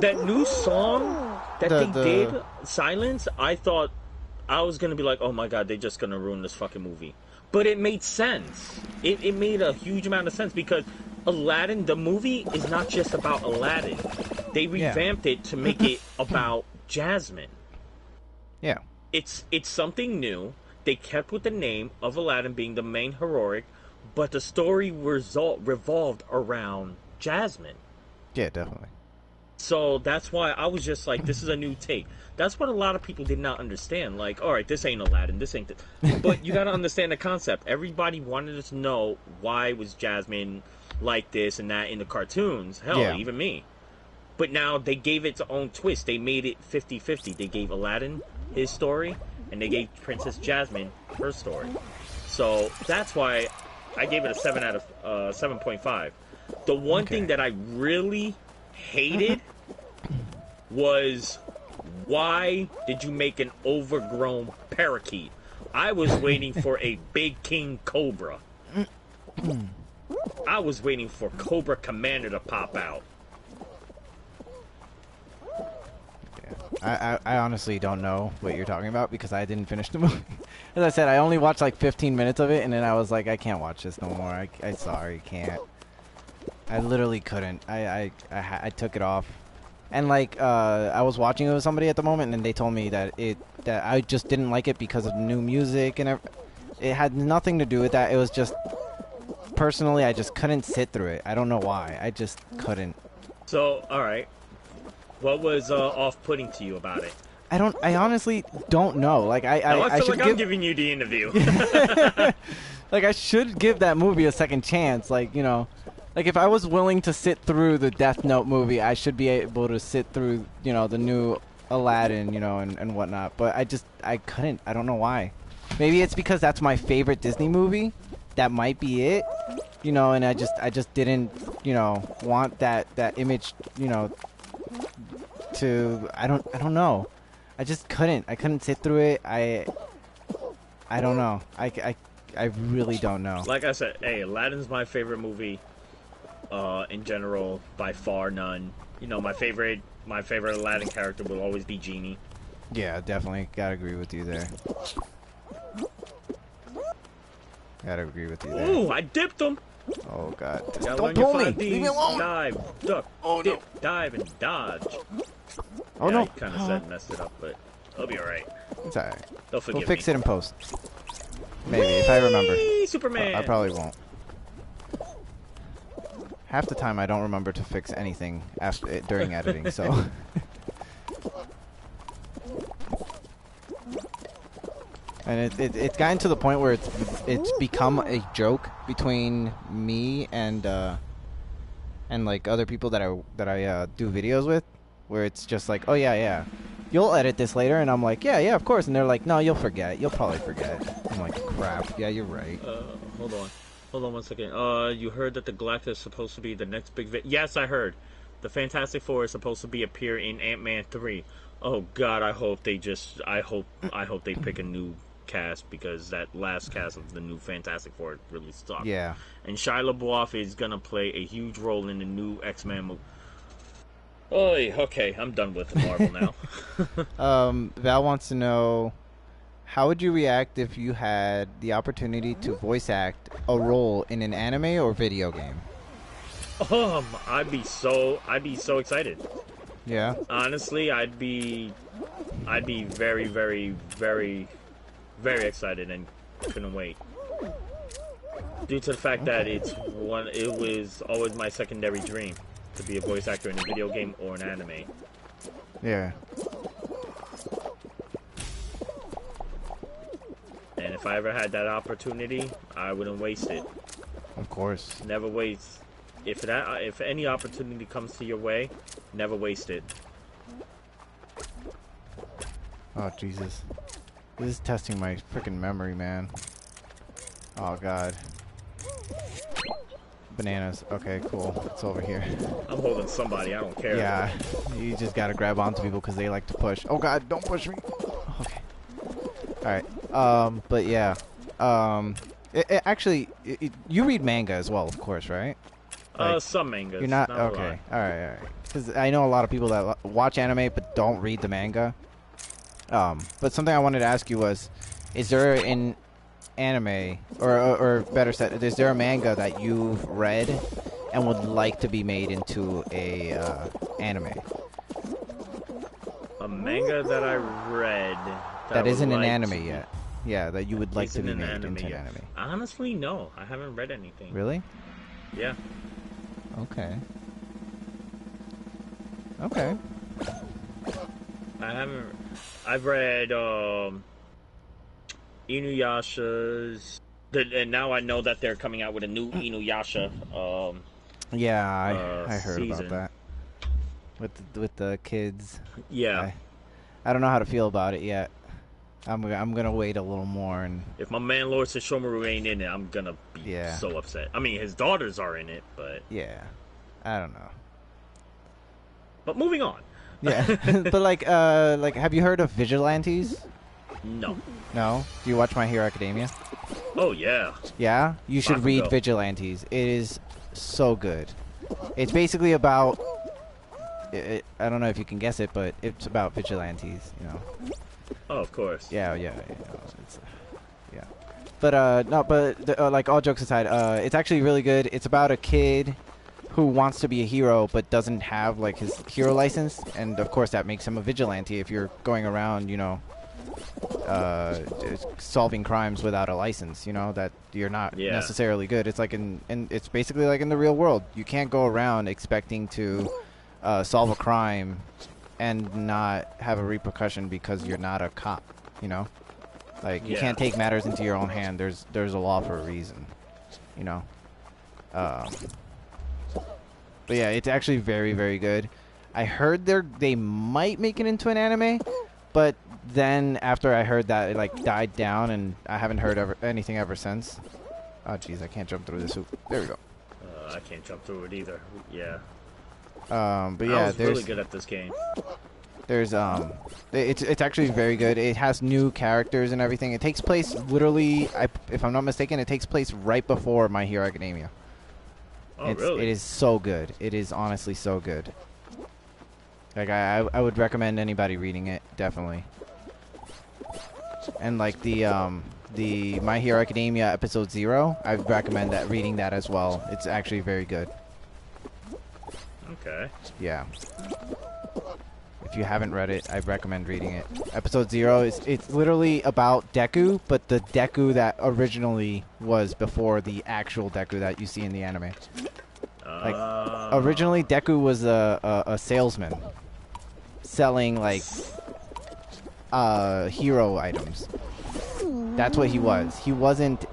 That new song that they did, Silence, I thought I was gonna be like, oh my god, they're just gonna ruin this fucking movie. But it made sense. It made a huge amount of sense because Aladdin, the movie, is not just about Aladdin. They revamped it to make it about Jasmine. Yeah. It's something new. They kept with the name of Aladdin being the main heroic, but the story revolved around Jasmine. Yeah, definitely. So that's why I was just like, this is a new take. That's what a lot of people did not understand. Like, all right, this ain't Aladdin, this ain't this. But you got to understand the concept. Everybody wanted to know why was Jasmine like this and that in the cartoons. Hell, even me. But now they gave it its own twist. They made it 50-50. They gave Aladdin his story, and they gave Princess Jasmine her story. So that's why I gave it a 7 out of 7.5. The one thing that I really hated was, why did you make an overgrown parakeet? I was waiting for a big king cobra. I was waiting for Cobra Commander to pop out. I honestly don't know what you're talking about because I didn't finish the movie. As I said, I only watched like 15 minutes of it, and then I was like, I can't watch this no more. I sorry, can't. I literally couldn't. I took it off. And like I was watching it with somebody at the moment, and they told me that I just didn't like it because of the new music and it had nothing to do with that. It was just personally, I just couldn't sit through it. I don't know why. I just couldn't. So, all right, what was off-putting to you about it? I honestly don't know. Like I feel like I'm giving you the interview. Like I should give that movie a second chance. Like, you know. Like, if I was willing to sit through the Death Note movie, I should be able to sit through, you know, the new Aladdin, you know, and whatnot. But I couldn't. I don't know why. Maybe it's because that's my favorite Disney movie. That might be it, you know, and I just didn't, you know, want that image, you know, to, I don't know. I just couldn't. I couldn't sit through it. I don't know. I really don't know. Like I said, hey, Aladdin's my favorite movie. In general, by far none. You know, my favorite Aladdin character will always be Genie. Yeah, definitely. Gotta agree with you there. Gotta agree with you there. Ooh, I dipped him! Oh, God. Don't pull me! Leave me alone! Dive, duck, dip, dive, and dodge. Oh, yeah, no. I kind of messed it up, but it'll be alright. It's alright. They'll forgive We'll fix me. it in post. Maybe, if I remember. Superman! I probably won't. Half the time I don't remember to fix anything after during editing, so. And it's gotten to the point where it's become a joke between me and like other people that I do videos with, where it's just like, oh yeah, you'll edit this later, and I'm like, yeah, of course, and they're like, no, you'll probably forget. I'm like, crap, yeah, you're right. Hold on 1 second. You heard that the Galactus is supposed to be the next big Yes, I heard. The Fantastic Four is supposed to appear in Ant-Man 3. Oh God, I hope they pick a new cast, because that last cast of the new Fantastic Four really sucked. Yeah. And Shia LaBeouf is gonna play a huge role in the new X-Men movie. Oy, okay, I'm done with Marvel now. Val wants to know, how would you react if you had the opportunity to voice act a role in an anime or video game? I'd be so excited. Yeah. Honestly, I'd be very, very, very, very excited and couldn't wait. Due to the fact that it was always my secondary dream to be a voice actor in a video game or an anime. Yeah. And if I ever had that opportunity, I wouldn't waste it. Of course. Never waste. If any opportunity comes to your way, never waste it. Oh, Jesus. This is testing my freaking memory, man. Oh, God. Bananas. Okay, cool. It's over here. I'm holding somebody. I don't care. Yeah. You just gotta grab onto people because they like to push. Oh, God. Don't push me. Okay. Alright. But yeah. Actually, you read manga as well, of course, right? Like, some mangas. You're not okay. Alright. Because I know a lot of people that watch anime but don't read the manga. But something I wanted to ask you was, is there an anime, or better said, is there a manga that you've read and would like to be made into a anime? A manga that I read that isn't an anime yet. Yeah, that you would like to be made into an anime. Honestly, no. I haven't read anything. Really? Yeah. Okay. Okay. I haven't. I've read Inuyasha's, and now I know that they're coming out with a new Inuyasha. Yeah, I heard season. about that with the kids. Yeah. I don't know how to feel about it yet. I'm gonna wait a little more, and if my man Lord Sesshomaru ain't in it, I'm gonna be so upset. I mean, his daughters are in it, but yeah, I don't know. But moving on. Yeah, but like, have you heard of Vigilantes? No. No? Do you watch My Hero Academia? Oh yeah. Yeah, you should read Vigilantes. It is so good. It's basically about. I don't know if you can guess it, but it's about vigilantes. You know. Oh, of course. Yeah, yeah, you know, it's, yeah. But no, but like all jokes aside, it's actually really good. It's about a kid who wants to be a hero but doesn't have like his hero license, and of course that makes him a vigilante if you're going around, you know, solving crimes without a license. You know that you're not necessarily good. It's like it's basically like in the real world. You can't go around expecting to solve a crime and not have a repercussion because you're not a cop. You know, like you can't take matters into your own hand. There's a law for a reason. You know. But yeah, it's actually very, very good. I heard they might make it into an anime, but then after I heard that, it like died down, and I haven't heard anything ever since. Oh jeez, I can't jump through this hoop. There we go. I can't jump through it either. Yeah. But yeah, I was really good at this game. There's it's actually very good. It has new characters and everything. It takes place literally, if I'm not mistaken, it takes place right before My Hero Academia. Oh, really? It is so good. It is honestly so good. Like I would recommend anybody reading it, definitely. And like the My Hero Academia episode 0, I would recommend reading that as well. It's actually very good. Okay. Yeah. If you haven't read it, I recommend reading it. Episode 0 it's literally about Deku, but the Deku that originally was before the actual Deku that you see in the anime. Like originally Deku was a salesman selling like hero items. That's what he was. He wasn't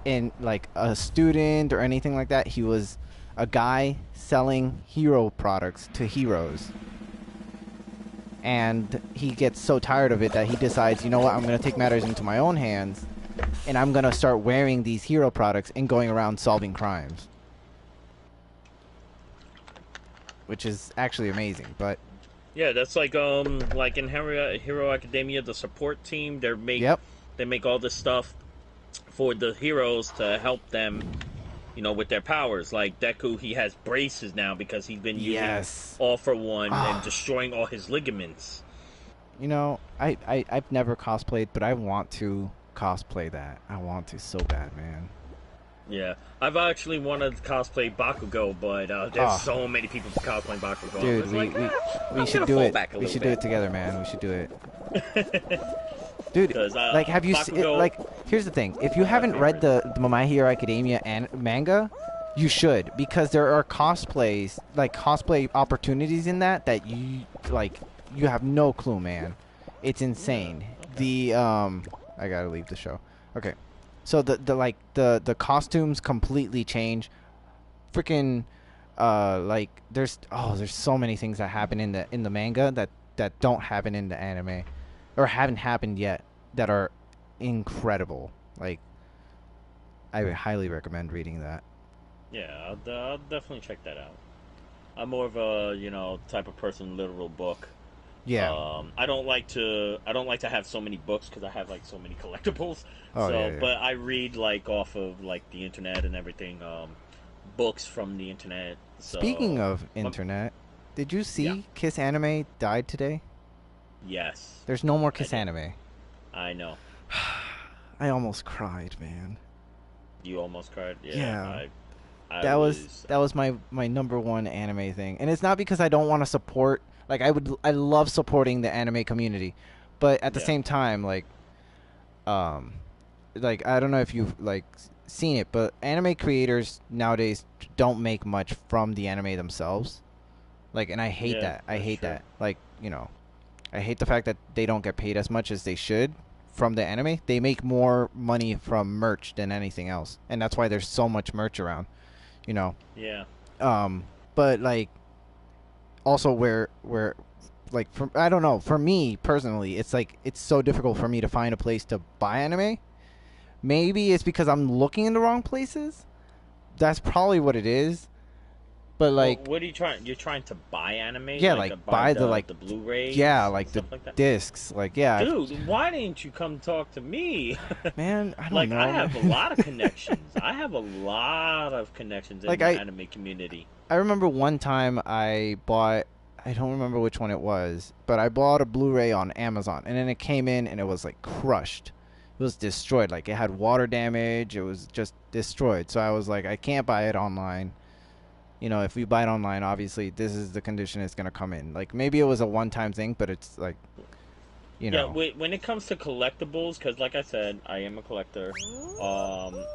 in like a student or anything like that. He was a guy selling hero products to heroes. And he gets so tired of it that he decides, you know what, I'm going to take matters into my own hands, and I'm going to start wearing these hero products and going around solving crimes. Which is actually amazing, but... Yeah, that's like in Hero Academia, the support team, they make all this stuff for the heroes to help them, you know, with their powers. Like Deku, he has braces now because he's been using All for One and destroying all his ligaments. You know, I've never cosplayed, but I want to cosplay that. I want to so bad, man. Yeah, I've actually wanted to cosplay Bakugo, but there's so many people cosplaying Bakugo. Dude, we should do it. We should do it together, man. We should do it. Dude, like, have you like? Here's the thing: if you haven't read the My Hero Academia manga, you should, because there are cosplay opportunities in that you you have no clue, man. It's insane. The I gotta leave the show. Okay, so the costumes completely change. Freaking, like there's so many things that happen in the manga that don't happen in the anime. Or haven't happened yet, that are incredible. Like, I would highly recommend reading that. Yeah, I'll definitely check that out. I'm more of a type of person, literal book. Yeah. I don't like to have so many books because I have like so many collectibles. But I read like off of like the internet and everything, books from the internet. So, speaking of internet, did you see Kiss Anime died today? Yes. There's no more Kiss Anime. I know. I almost cried, man. You almost cried? Yeah. That was my number one anime thing. And it's not because I don't want to support, like I love supporting the anime community, but at the same time, like I don't know if you've like seen it, but anime creators nowadays don't make much from the anime themselves. Like, and I hate that. I hate that. Like, you know, I hate the fact that they don't get paid as much as they should from the anime. They make more money from merch than anything else, and that's why there's so much merch around, you know. Yeah. But like, also where like, I don't know. For me personally, it's like it's so difficult for me to find a place to buy anime. Maybe it's because I'm looking in the wrong places. That's probably what it is. But like, what are you trying? You're trying to buy anime? Yeah, like buy the Blu-rays. Yeah, like the like discs. Like, yeah. Dude, why didn't you come talk to me? Man, I don't like, know. I have a lot of connections. I have a lot of connections in the anime community. I remember one time I bought I don't remember which one it was, but I bought a Blu-ray on Amazon, and then it came in and it was like crushed. It was destroyed. Like it had water damage. It was just destroyed. So I was like, I can't buy it online. You know, if we buy it online, obviously this is the condition it's gonna come in. Like maybe it was a one-time thing, but it's like, you Yeah, know. when it comes to collectibles, because like I said, I am a collector.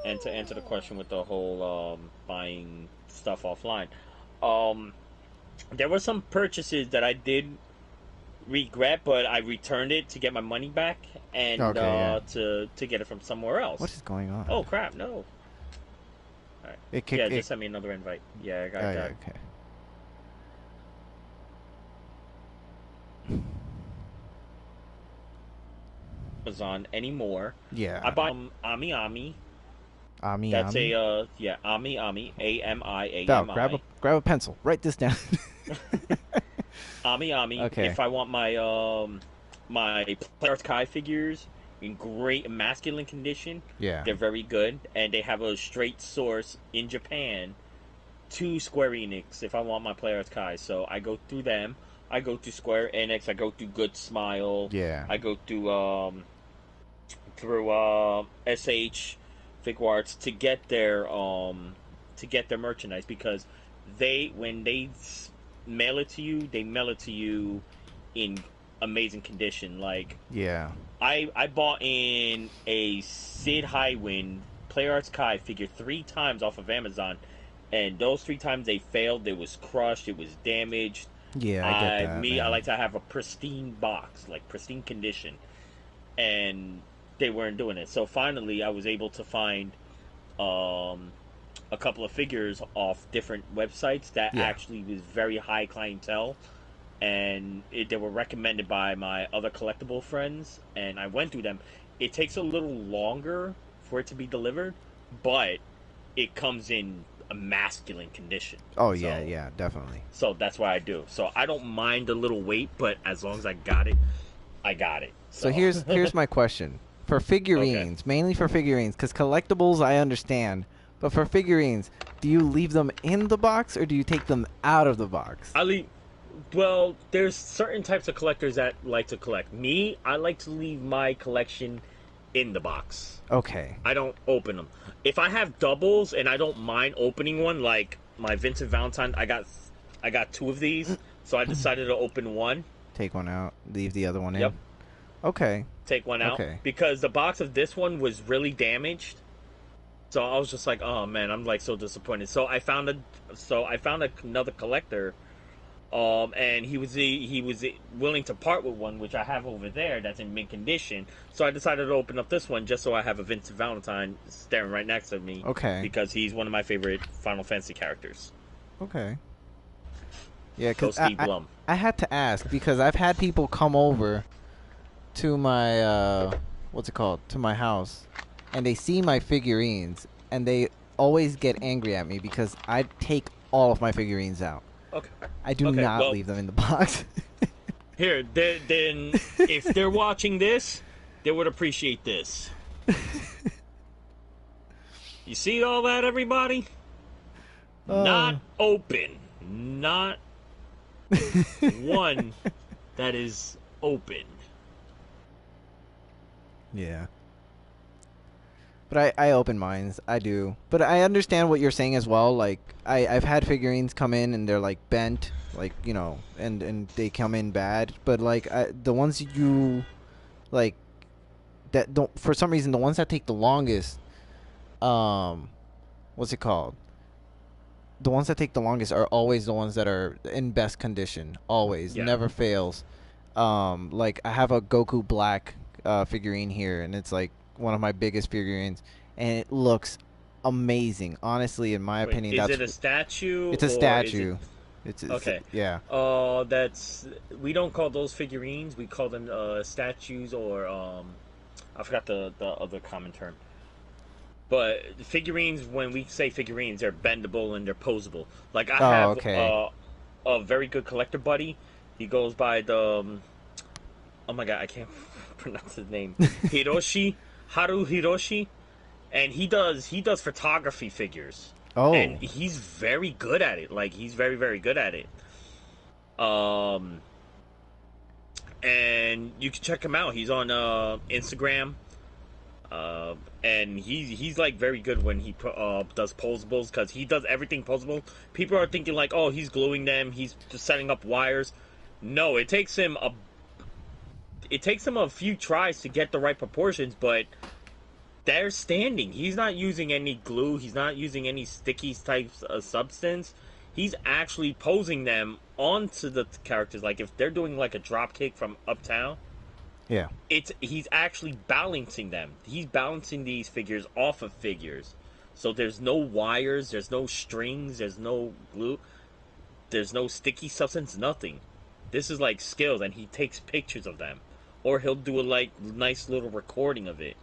And to answer the question with the whole buying stuff offline, um, there were some purchases that I did regret, but I returned it to get my money back and Okay, yeah. to get it from somewhere What else. is going on? Oh crap! No. All right. It kicked. Yeah, It. just send me another invite. Yeah, I Oh got yeah. that. Okay. Amazon anymore. I Yeah. bought Ami Ami. Ami That's Ami. a yeah, Ami Ami, Val, AMI. grab a pencil. Write this down. Ami Ami. Okay. If I want my my Players Kai figures in great masculine condition, Yeah. they're very good, and they have a straight source in Japan to Square Enix. If I want my Players Kai, so I go through them. I go to Square Enix. I go through Good Smile. Yeah. I go through SH Figure Arts to get their merchandise, because they when they mail it to you, they mail it to you in amazing condition. Like Yeah. I bought in a Sid Highwind Player Arts Kai figure 3 times off of Amazon, and those 3 times they failed. It was crushed. It was damaged. Yeah, I get that, I man. like to have a pristine box, like pristine condition, and they weren't doing it. So finally, I was able to find um, a couple of figures off different websites that Yeah. actually was very high clientele, and they were recommended by my other collectible friends, and I went through them. It takes a little longer for it to be delivered, but it comes in a masculine condition. Oh yeah, So yeah, definitely. so that's what I do. So I don't mind a little wait, but as long as I got it, I got it. So So here's my question. For okay. figurines, mainly for figurines, because collectibles I understand, but for figurines, do you leave them in the box or do you take them out of the box? I leave. Well, there's certain types of collectors that like to collect. Me, I like to leave my collection in the box. Okay. I don't open them. If I have doubles and I don't mind opening one, like my Vincent Valentine, I got 2 of these, so I decided to open one. Take one out, leave the other one in. Yep, Okay. take one out Okay. because the box of this one was really damaged. So I was just like, oh man, I'm like so disappointed. So I found another collector, and he was willing to part with one, which I have over there that's in mint condition. So I decided to open up this one just so I have a Vincent Valentine staring right next to me, Okay. because he's one of my favorite Final Fantasy characters. Okay. Yeah, Go because Steve Blum. I had to ask because I've had people come over to my what's it called, to my house, and they see my figurines and they always get angry at me because I take all of my figurines out. Okay. I do Okay, not well, leave them in the box. here, then if they're watching this, they would appreciate this. You see all that, everybody? Not open. Not one that is open. Yeah. But I open mines. I do. But I understand what you're saying as well. Like I've had figurines come in and they're like bent, like, you know, and they come in bad. But like the ones you like that don't, for some reason, the ones that take the longest, what's it called? The ones that take the longest are always the ones that are in best condition. Always, Yeah. never fails. Like I have a Goku Black figurine here, and it's like one of my biggest figurines, and it looks amazing. Honestly, in my Wait, opinion, is that's it a statue? it's a or is statue. it... It's Okay. yeah. That's we don't call those figurines. We call them statues, or I forgot the other common term. But figurines, when we say figurines, they're bendable and they're posable. Like I Oh, have okay. a very good collector buddy. He goes by the oh my god, I can't pronounce his name. Haru Hiroshi, and he does photography figures, Oh, and he's very good at it. Like he's very good at it. Um, and you can check him out. He's on Instagram. And he's like very good when he does posables, because he does everything posable. People are thinking like, oh, he's gluing them, he's just setting up wires. No, it takes him a few tries to get the right proportions, but they're standing. He's not using any glue. He's not using any sticky types of substance. He's actually posing them onto the characters. Like if they're doing like a drop kick from uptown, Yeah. he's actually balancing them. He's balancing these figures off of figures. So there's no wires, there's no strings, there's no glue, there's no sticky substance, nothing. This is like skills, and he takes pictures of them, or he'll do a like nice little recording of it.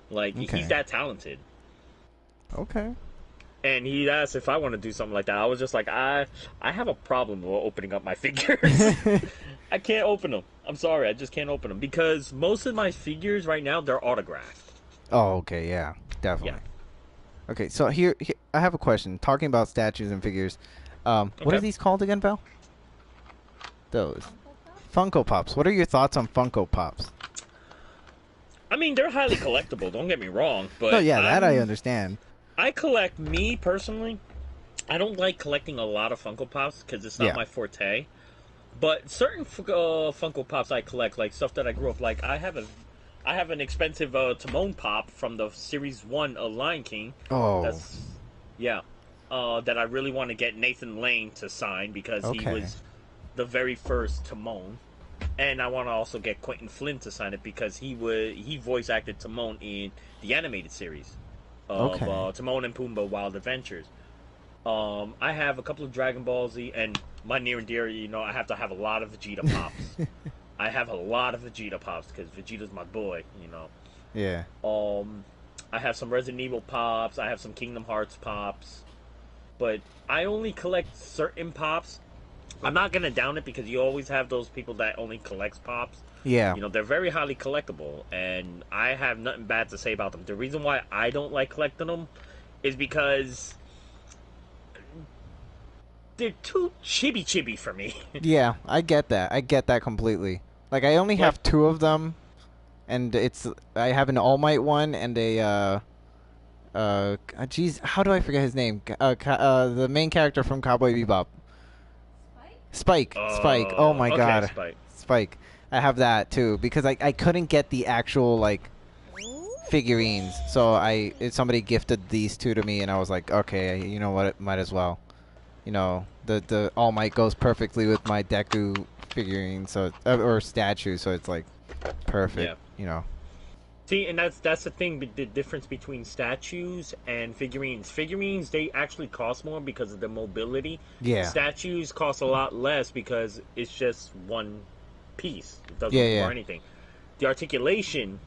Like he's that talented. Okay. And he asked if I want to do something like that. I was just like, I have a problem with opening up my figures. I can't open them. I'm sorry, I just can't open them because most of my figures right now, they're autographed. Oh, okay, yeah, definitely. Yeah. Okay, so here I have a question. Talking about statues and figures, what are these called again, Val? Those Funko Pops. What are your thoughts on Funko Pops? I mean, they're highly collectible. Don't get me wrong, but Oh yeah, that I understand. I collect. Me personally, I don't like collecting a lot of Funko Pops because it's not my forte. But certain Funko Pops I collect, like stuff that I grew up like. I have an expensive Timon Pop from the Series 1 of Lion King. Oh. That I really want to get Nathan Lane to sign because he was the very first Timon. And I want to also get Quentin Flynn to sign it because he voice acted Timon in the animated series of Timon and Pumbaa Wild Adventures. I have a couple of Dragon Ball Z, and my near and dear, I have to have a lot of Vegeta Pops. I have a lot of Vegeta Pops because Vegeta's my boy, Yeah. I have some Resident Evil Pops. I have some Kingdom Hearts Pops. But I only collect certain Pops. I'm not going to down it because you always have those people that only collects Pops. Yeah. They're very highly collectible, and I have nothing bad to say about them. The reason why I don't like collecting them is because they're too chibi for me. Yeah, I get that. I get that completely. Like, I only have 2 of them, and I have an All Might one and a, geez, how do I forget his name? The main character from Cowboy Bebop. Spike. Oh my god. Spike. I have that too because I couldn't get the actual like figurines, so somebody gifted these 2 to me, and I was like, okay, you know what, might as well. The All Might goes perfectly with my Deku figurine, so or statue, so it's like perfect. Yeah. See, and that's the thing, the difference between statues and figurines. Figurines, they actually cost more because of the mobility. Yeah. Statues cost a lot less because it's just one piece. It doesn't require anything. The articulation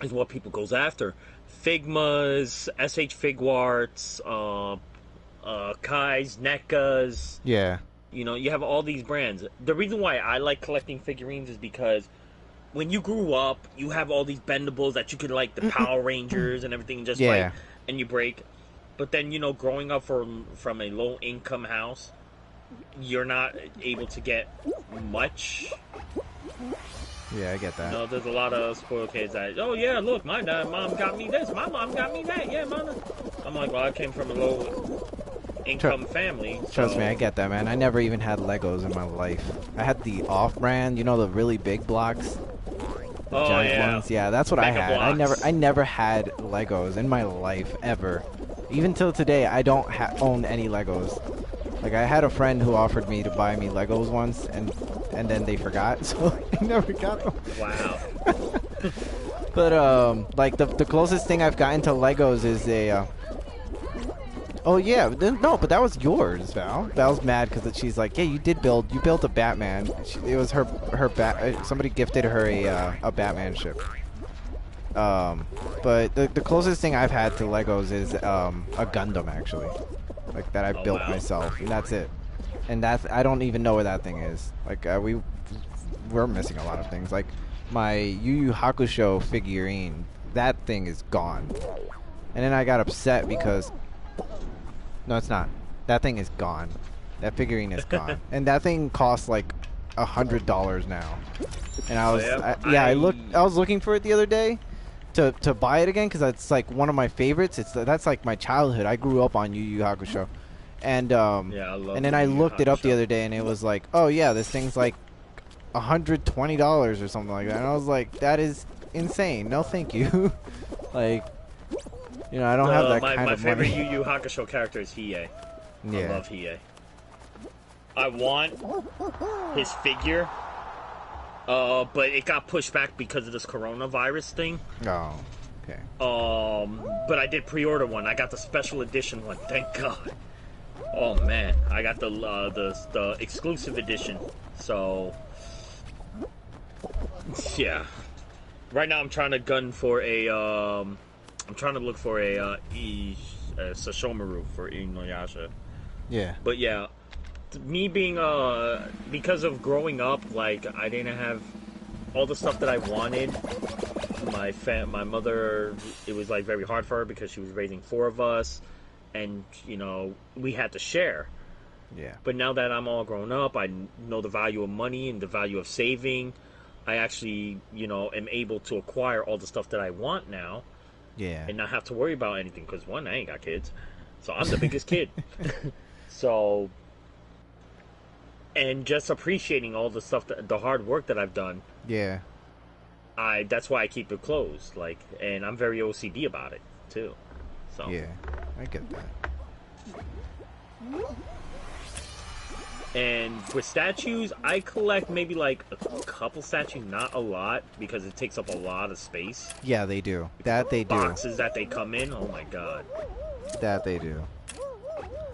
is what people goes after. Figmas, SH Figuarts, Kai's, NECA's. Yeah. You have all these brands. The reason why I like collecting figurines is because when you grew up, you have all these bendables that you could, like the Power Rangers and everything, just like, and you break. But then, growing up from a low-income house, you're not able to get much. Yeah, I get that. There's a lot of spoiled kids that, oh yeah, look, my mom got me this, my mom got me that, yeah, mama. I'm like, well, I came from a low-income family. Trust me, I get that, man. I never even had Legos in my life. I had the off-brand, the really big blocks. Giant ones. Yeah, that's what Mega I had. Blocks. I never had Legos in my life ever. Even till today, I don't own any Legos. Like, I had a friend who offered me to buy me Legos once, and then they forgot, so I never got them. Wow. But like the closest thing I've gotten to Legos is a. Oh yeah, no, but that was yours, Val. Val's mad because she's like, yeah, you built a Batman. It was her somebody gifted her a Batman ship. But the closest thing I've had to Legos is a Gundam, actually, like that I built myself, and that's it. And I don't even know where that thing is. Like we're missing a lot of things. Like my Yu Yu Hakusho figurine, that thing is gone. And then I got upset because. No, it's not. That thing is gone. That figurine is gone. And that thing costs like $100 now. And I was, yeah, I was looking for it the other day to buy it again because it's like one of my favorites. That's like my childhood. I grew up on Yu Yu Hakusho, and yeah, I love and then Yu I Yu looked it up the Hakusho. other day, and it was like, oh yeah, this thing's like $120 or something like that. And I was like, that is insane. No, thank you. Like, you know, I don't have that kind My of favorite money. Yu Yu Hakusho character is Hiei. Yeah. I love Hiei. I want his figure, but it got pushed back because of this coronavirus thing. Oh, okay. But I did pre-order one. I got the special edition one. Thank God. Oh man, I got the exclusive edition. So yeah. Right now I'm trying to gun for a I'm trying to look for a Sashomaru for Inuyasha. Yeah. But yeah, me being because of growing up, like I didn't have all the stuff that I wanted. My mother, it was like very hard for her because she was raising 4 of us, and you know we had to share. Yeah. But now that I'm all grown up, I know the value of money and the value of saving. I actually, you know, am able to acquire all the stuff that I want now. Yeah. And not have to worry about anything because one, I ain't got kids, so I'm the biggest kid. So, and just appreciating all the stuff, the hard work that I've done. Yeah. That's why I keep it closed. Like, and I'm very OCD about it too. So Yeah. I get that. And with statues, I collect maybe like a couple statues, not a lot, because it takes up a lot of space. Yeah, they do. That they do. Boxes that they come in, oh my god. That they do.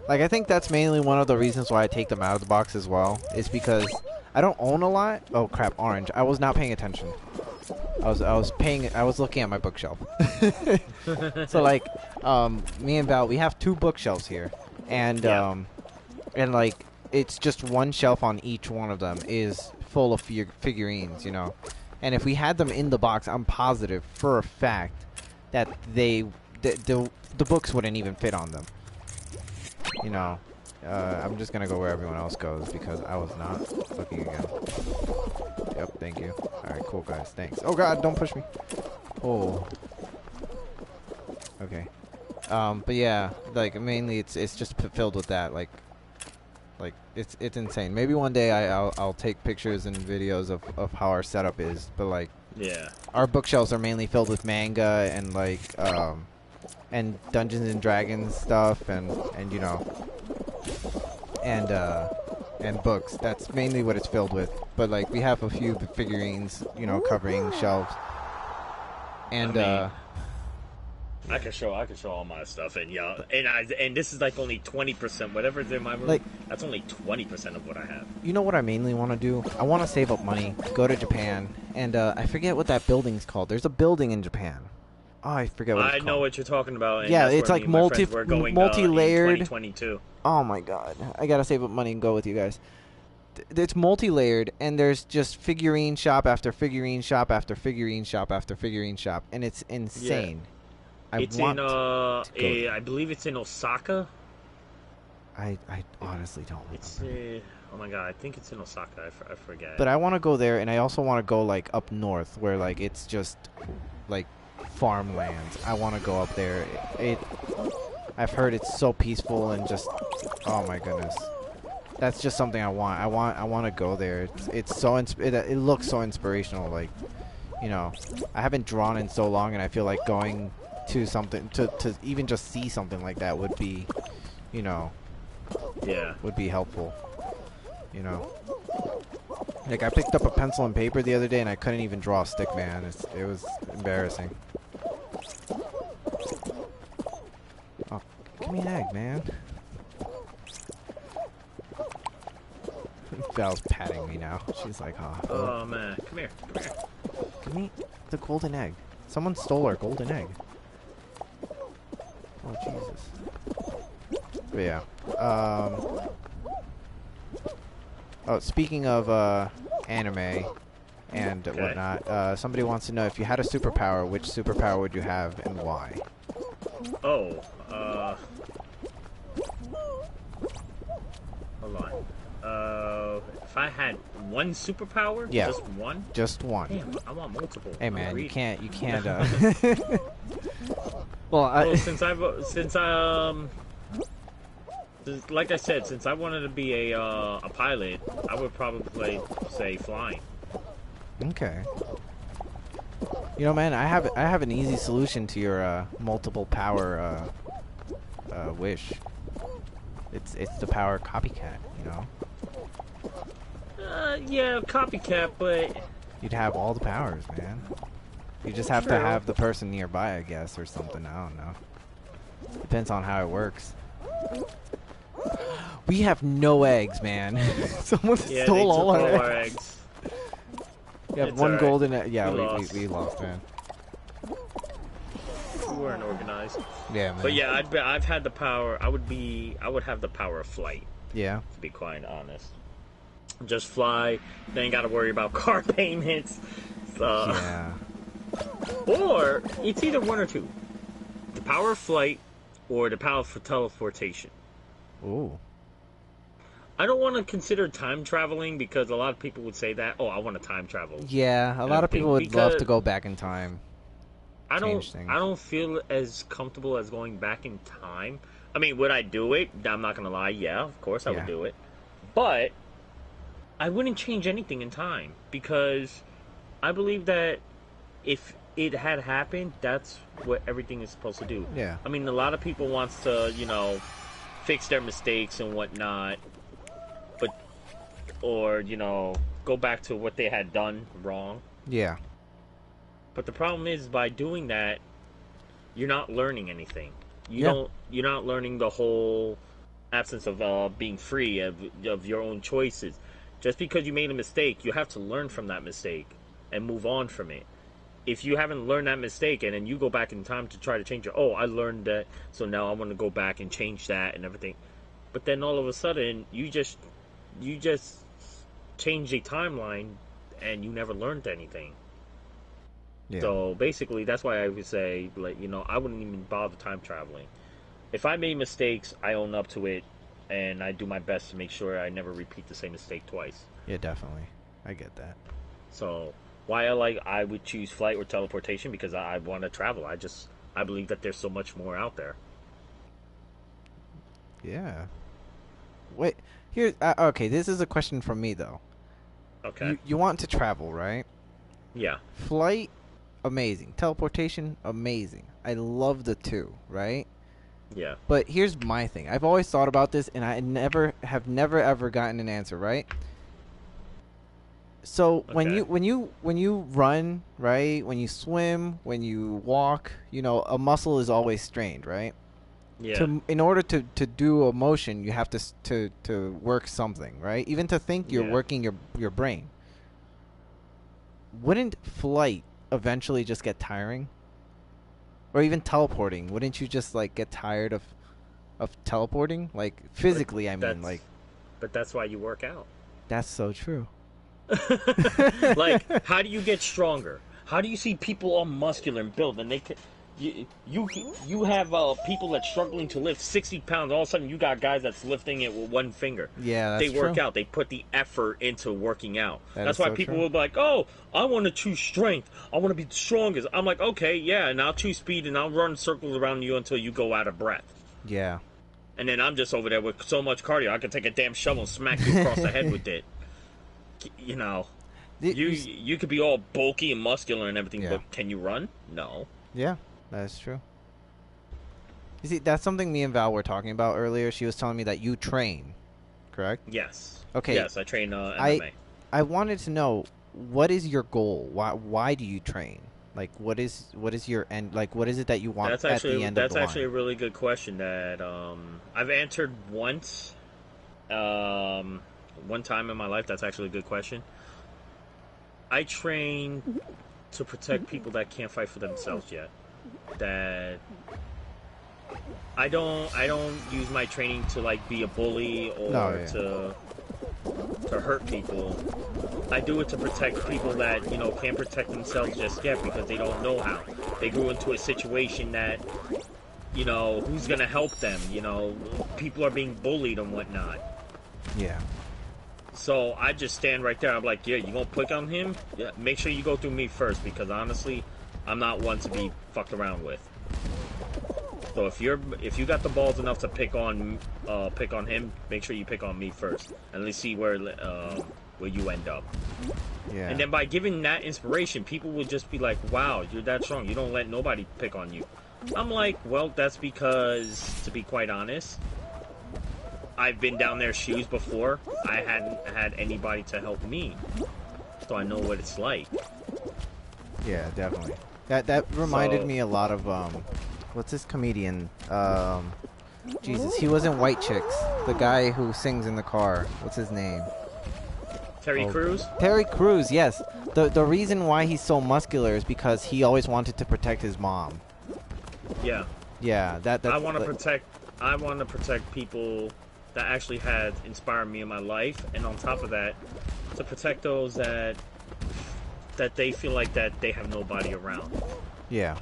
Like, I think that's mainly one of the reasons why I take them out of the box as well. Is because I don't own a lot. Oh crap, orange. I was not paying attention. I was looking at my bookshelf. So like, me and Val, we have 2 bookshelves here, and Yeah. and like it's just one shelf on each one of them is full of figurines, you know. And if we had them in the box, I'm positive for a fact that the books wouldn't even fit on them. You know, I'm just gonna go where everyone else goes because I was not looking again. Yep, thank you. Alright, cool guys, thanks. Oh god, don't push me. Oh. Okay. But yeah, like mainly it's just filled with that, like it's insane. Maybe one day I'll take pictures and videos of how our setup is, but like Yeah. our bookshelves are mainly filled with manga and like and Dungeons and Dragons stuff and you know and books. That's mainly what it's filled with. But like we have a few figurines, you know, covering shelves. And I can show all my stuff, and yeah, and this is like only 20%. Whatever's in my room, like, that's only 20% of what I have. you know what I mainly want to do? I want to save up money, go to Japan, and I forget what that building's called. There's a building in Japan. Oh, I forget what it's called. I know what you're talking about. And Yeah, that's it's where like me and my friends were going, multi-layered. in 2022. Oh my god, I gotta save up money and go with you guys. It's multi-layered, and there's just figurine shop after figurine shop after figurine shop after figurine shop, and it's insane. Yeah. I believe it's in Osaka. I honestly don't remember. Oh my god, I think it's in Osaka. I forget. But I want to go there, and I also want to go like up north, where like it's just like farmlands. I want to go up there. I've heard it's so peaceful and just, oh my goodness. That's just something I want. I want to go there. It's so it looks so inspirational. Like, you know, I haven't drawn in so long, and I feel like going to something to even just see something like that would be, you know, yeah, would be helpful. You know, like I picked up a pencil and paper the other day, and I couldn't even draw a stick man. It was embarrassing. Oh, give me an egg, man. Val's patting me now. She's like, oh man, come here. Give me the golden egg. Someone stole our golden egg. Oh Jesus. But yeah. Oh, speaking of anime and whatnot, somebody wants to know if you had a superpower, which superpower would you have and why? Oh, hold on. if I had one superpower, Yeah. just one. Just one. Damn, I want multiple. Hey man, you can't. Well, like I said, since I wanted to be a pilot, I would probably say flying. Okay. You know, man, I have an easy solution to your multiple power wish. It's the power copycat. You know. Yeah, copycat, but you'd have all the powers, man. You just have to have the person nearby, I guess, or something. I don't know. Depends on how it works. We have no eggs, man. Someone stole all our eggs. We have one golden egg. Yeah, we lost, man. We weren't organized. Yeah, man. But yeah, I've had the power. I would have the power of flight. Yeah. To be quite honest. Just fly. Then got to worry about car payments. Yeah. Or it's either one or two: the power of flight or the power for teleportation. Ooh. I don't want to consider time traveling because a lot of people would say that. Oh, I want to time travel. Yeah, a lot of people would love to go back in time. I don't feel as comfortable as going back in time. I mean, would I do it? I'm not gonna lie. Yeah, of course I would do it. But I wouldn't change anything in time because I believe that if it had happened, that's what everything is supposed to do. Yeah. I mean, a lot of people wants to, fix their mistakes and whatnot, or go back to what they had done wrong. Yeah. But the problem is, by doing that, you're not learning anything. You're not learning the whole absence of being free of your own choices. Just because you made a mistake, you have to learn from that mistake and move on from it. If you haven't learned that mistake and then you go back in time to try to change it, I learned that, so now I want to go back and change that and everything. But then all of a sudden, you just changed a timeline and you never learned anything. Yeah. So basically, that's why I would say, I wouldn't even bother time traveling. If I made mistakes, I own up to it, and I do my best to make sure I never repeat the same mistake twice. Yeah, definitely. I get that. So why I would choose flight or teleportation, because I want to travel. I believe that there's so much more out there. Yeah. Wait, here. Okay, this is a question from me though. Okay. You want to travel, right? Yeah. Flight, amazing. Teleportation, amazing. I love the two, right? Yeah. But here's my thing. I've always thought about this, and I never ever gotten an answer, right? So when you run, right? When you swim, when you walk, a muscle is always strained, right? Yeah. In order to do a motion, you have to work something, right? Even to think, you're working your brain. Wouldn't flight eventually just get tiring? Or even teleporting, wouldn't you just get tired of teleporting? Physically, But that's why you work out. That's so true. How do you get stronger? How do you see people all muscular and built, and they can? You have people that's struggling to lift 60 pounds. All of a sudden, you got guys that's lifting it with one finger. Yeah, that's they work out. They put the effort into working out. That's why so people true. will be like, "Oh, I want to choose strength. I want to be the strongest." I'm like, "Okay, yeah," and I'll choose speed, and I'll run circles around you until you go out of breath. Yeah. And then I'm just over there with so much cardio, I could take a damn shovel and smack you across the head with it. You could be all bulky and muscular and everything, but can you run? No. Yeah. That's true. You see, that's something me and Val were talking about earlier. She was telling me that you train, correct? Yes. Okay. Yes, I train MMA. I wanted to know, what is your goal? Why do you train? What is your end? What is it that you want at the end of the line? That's actually a really good question that I've answered once. One time in my life. That's actually a good question. I train to protect people that can't fight for themselves yet. That I don't use my training to be a bully or to hurt people. I do it to protect people that can't protect themselves just yet because they don't know how. They grew into a situation that who's gonna help them. People are being bullied and whatnot. Yeah. So I just stand right there. I'm like, yeah, you gonna pick on him? Yeah, make sure you go through me first, because honestly, I'm not one to be fucked around with. So if you got the balls enough to pick on him, make sure you pick on me first, and let's see where you end up. Yeah. And then by giving that inspiration, people will just be like, wow, you're that strong. You don't let nobody pick on you. I'm like, well, that's because, to be quite honest, I've been down their shoes before. I hadn't had anybody to help me, so I know what it's like. Yeah, definitely. That reminded me a lot of what's this comedian? Jesus, he was in White Chicks. The guy who sings in the car. What's his name? Terry Crews? Terry Crews, yes. The reason why he's so muscular is because he always wanted to protect his mom. Yeah. Yeah, that's I want to protect people that actually had inspired me in my life, and on top of that, to protect those that they feel like that they have nobody around. Yeah.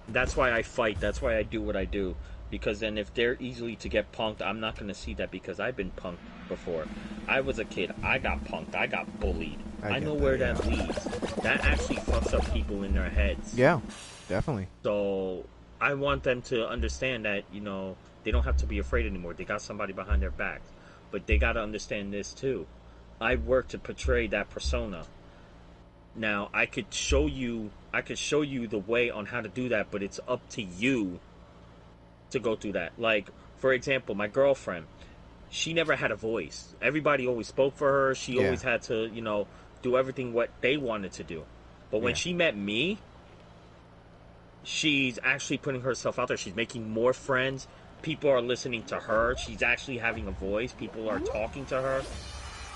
That's why I fight. That's why I do what I do. Because then if they're easily to get punked, I'm not going to see that, because I've been punked before. I was a kid. I got punked. I got bullied. I know where that leads. That actually fucks up people in their heads. Yeah, definitely. So I want them to understand that, you know, they don't have to be afraid anymore. They got somebody behind their backs. But they got to understand this too. I work to portray that persona. Now, I could show you the way on how to do that, but it's up to you to go through that. Like, for example, my girlfriend, she never had a voice. Everybody always spoke for her. She always had to, you know, do everything what they wanted to do. But when she met me, she's actually putting herself out there. She's making more friends. People are listening to her. She's actually having a voice. People are talking to her.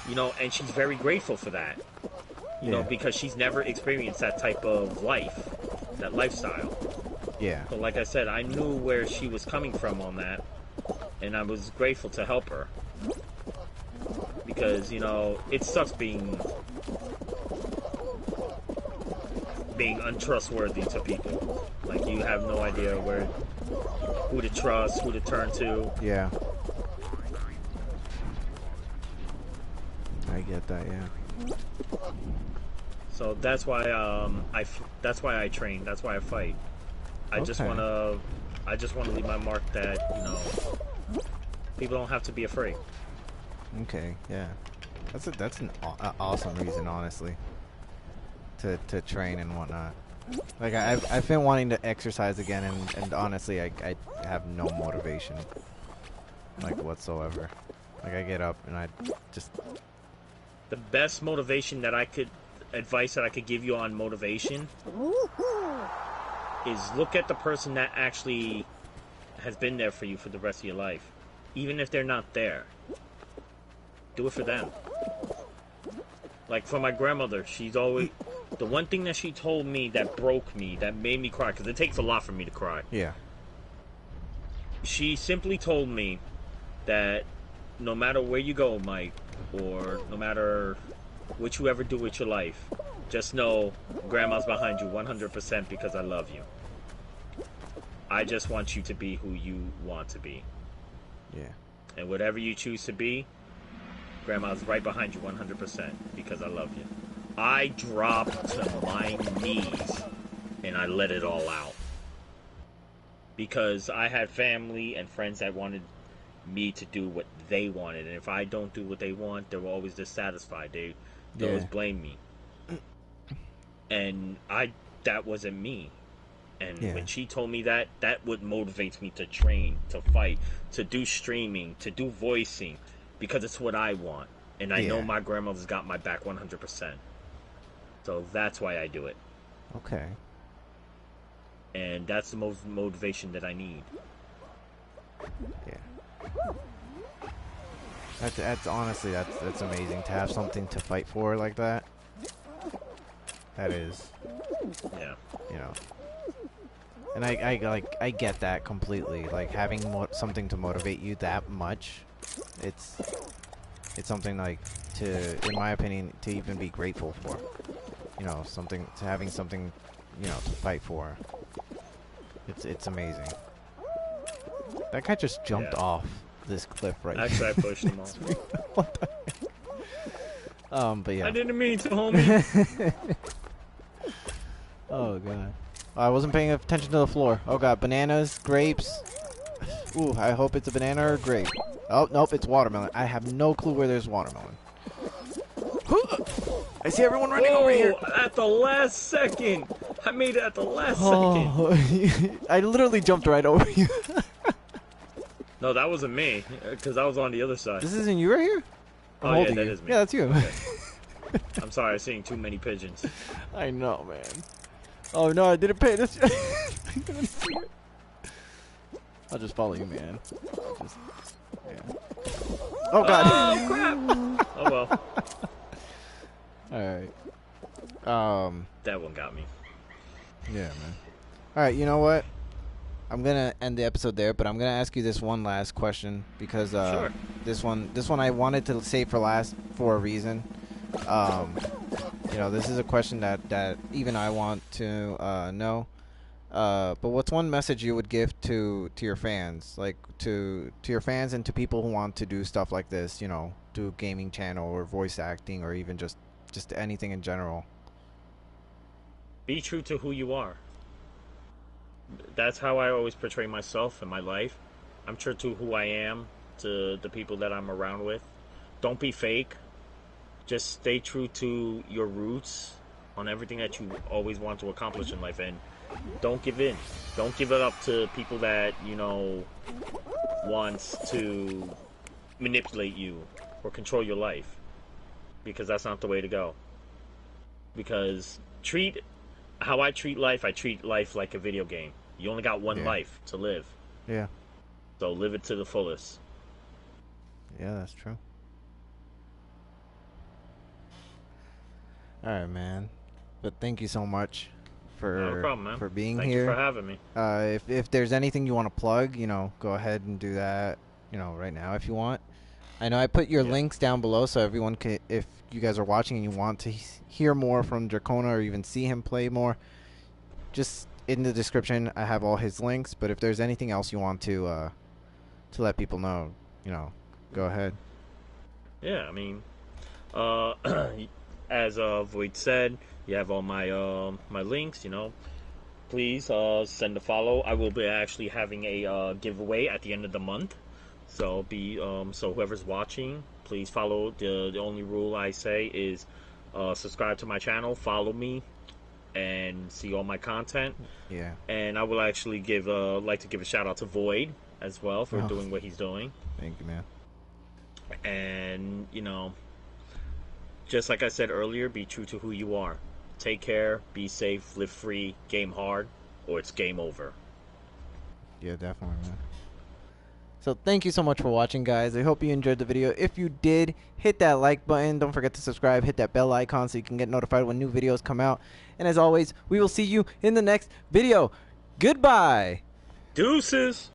You know, and she's very grateful for that. You know, because she's never experienced that type of life, that lifestyle. Yeah. So like I said, I knew where she was coming from on that, and I was grateful to help her. Because, you know, it sucks being untrustworthy to people. Like, you have no idea who to trust, who to turn to. Yeah. I get that, yeah. So that's why that's why I train. That's why I fight. I just wanna leave my mark that, you know, people don't have to be afraid. Okay, yeah. That's an awesome reason, honestly, to train and whatnot. Like, I've been wanting to exercise again, and honestly, I have no motivation, like, whatsoever. Like, I get up and I just... The best advice that I could give you on motivation is look at the person that actually has been there for you for the rest of your life. Even if they're not there, do it for them. Like, for my grandmother, she's always... The one thing that she told me that broke me, that made me cry, because it takes a lot for me to cry. Yeah. She simply told me that no matter where you go, Mike, or no matter what you ever do with your life, just know Grandma's behind you 100% because I love you. I just want you to be who you want to be. Yeah. And whatever you choose to be, Grandma's right behind you 100% because I love you. I dropped to my knees and I let it all out. Because I had family and friends that wanted me to do what they wanted. And if I don't do what they want, they were always dissatisfied. They always blame me. And that wasn't me. And when she told me that what motivates me to train, to fight, to do streaming, to do voicing, because it's what I want. And I know my grandmother's got my back 100%. So that's why I do it. Okay. And that's the most motivation that I need. Yeah. That's honestly, that's amazing to have something to fight for like that. That is. Yeah. You know. And I get that completely. Like, having something to motivate you that much, it's something, like, in my opinion, to even be grateful for. You know, having something, you know, to fight for. It's amazing. That guy just jumped off this cliff right now. Actually, I pushed him off. What the heck? But yeah. I didn't mean to, homie. Oh god. I wasn't paying attention to the floor. Oh god, bananas, grapes. Ooh, I hope it's a banana or a grape. Oh, nope, it's watermelon. I have no clue where there's watermelon. I see everyone running over here. At the last second. I made it at the last second. Oh, I literally jumped right over you. No, that wasn't me, because I was on the other side. This isn't you right here? Oh, yeah, that is me. Yeah, that's you. Okay. I'm sorry, I'm seeing too many pigeons. I know, man. Oh, no, I didn't pay this. I couldn't see it. I'll just follow you, man. Yeah. Oh, God. Oh, crap. Oh, well. Alright. That one got me. Yeah, man. Alright, you know what? I'm gonna end the episode there, but I'm gonna ask you this one last question because Sure. this one I wanted to save for last for a reason. You know, this is a question that even I want to know. But what's one message you would give to your fans, like to your fans and to people who want to do stuff like this? You know, do a gaming channel or voice acting or even just anything in general. Be true to who you are. That's how I always portray myself in my life. I'm true to who I am, to the people that I'm around with. Don't be fake. Just stay true to your roots on everything that you always want to accomplish in life, and don't give in. Don't give it up to people that, you know, wants to manipulate you or control your life, because that's not the way to go. Because how I treat life like a video game. You only got one life to live. Yeah. So live it to the fullest. Yeah, that's true. Alright, man. But thank you so much No problem, man. for being Thank here. you for having me. If there's anything you want to plug, you know, go ahead and do that, you know, right now if you want. I know I put your links down below so everyone can, if you guys are watching and you want to hear more from Draconna or even see him play more, just in the description I have all his links. But if there's anything else you want to let people know, you know, go ahead. Yeah, I mean, as Voiide said, you have all my my links. You know, please send a follow. I will be actually having a giveaway at the end of the month. So so whoever's watching, please follow. The only rule I say is subscribe to my channel, follow me, and see all my content. Yeah. And I will actually like to give a shout out to Voiide as well for doing what he's doing. Thank you, man. And you know, just like I said earlier, be true to who you are. Take care, be safe, live free, game hard, or it's game over. Yeah, definitely, man. So thank you so much for watching, guys. I hope you enjoyed the video. If you did, hit that like button. Don't forget to subscribe. Hit that bell icon so you can get notified when new videos come out. And as always, we will see you in the next video. Goodbye. Deuces.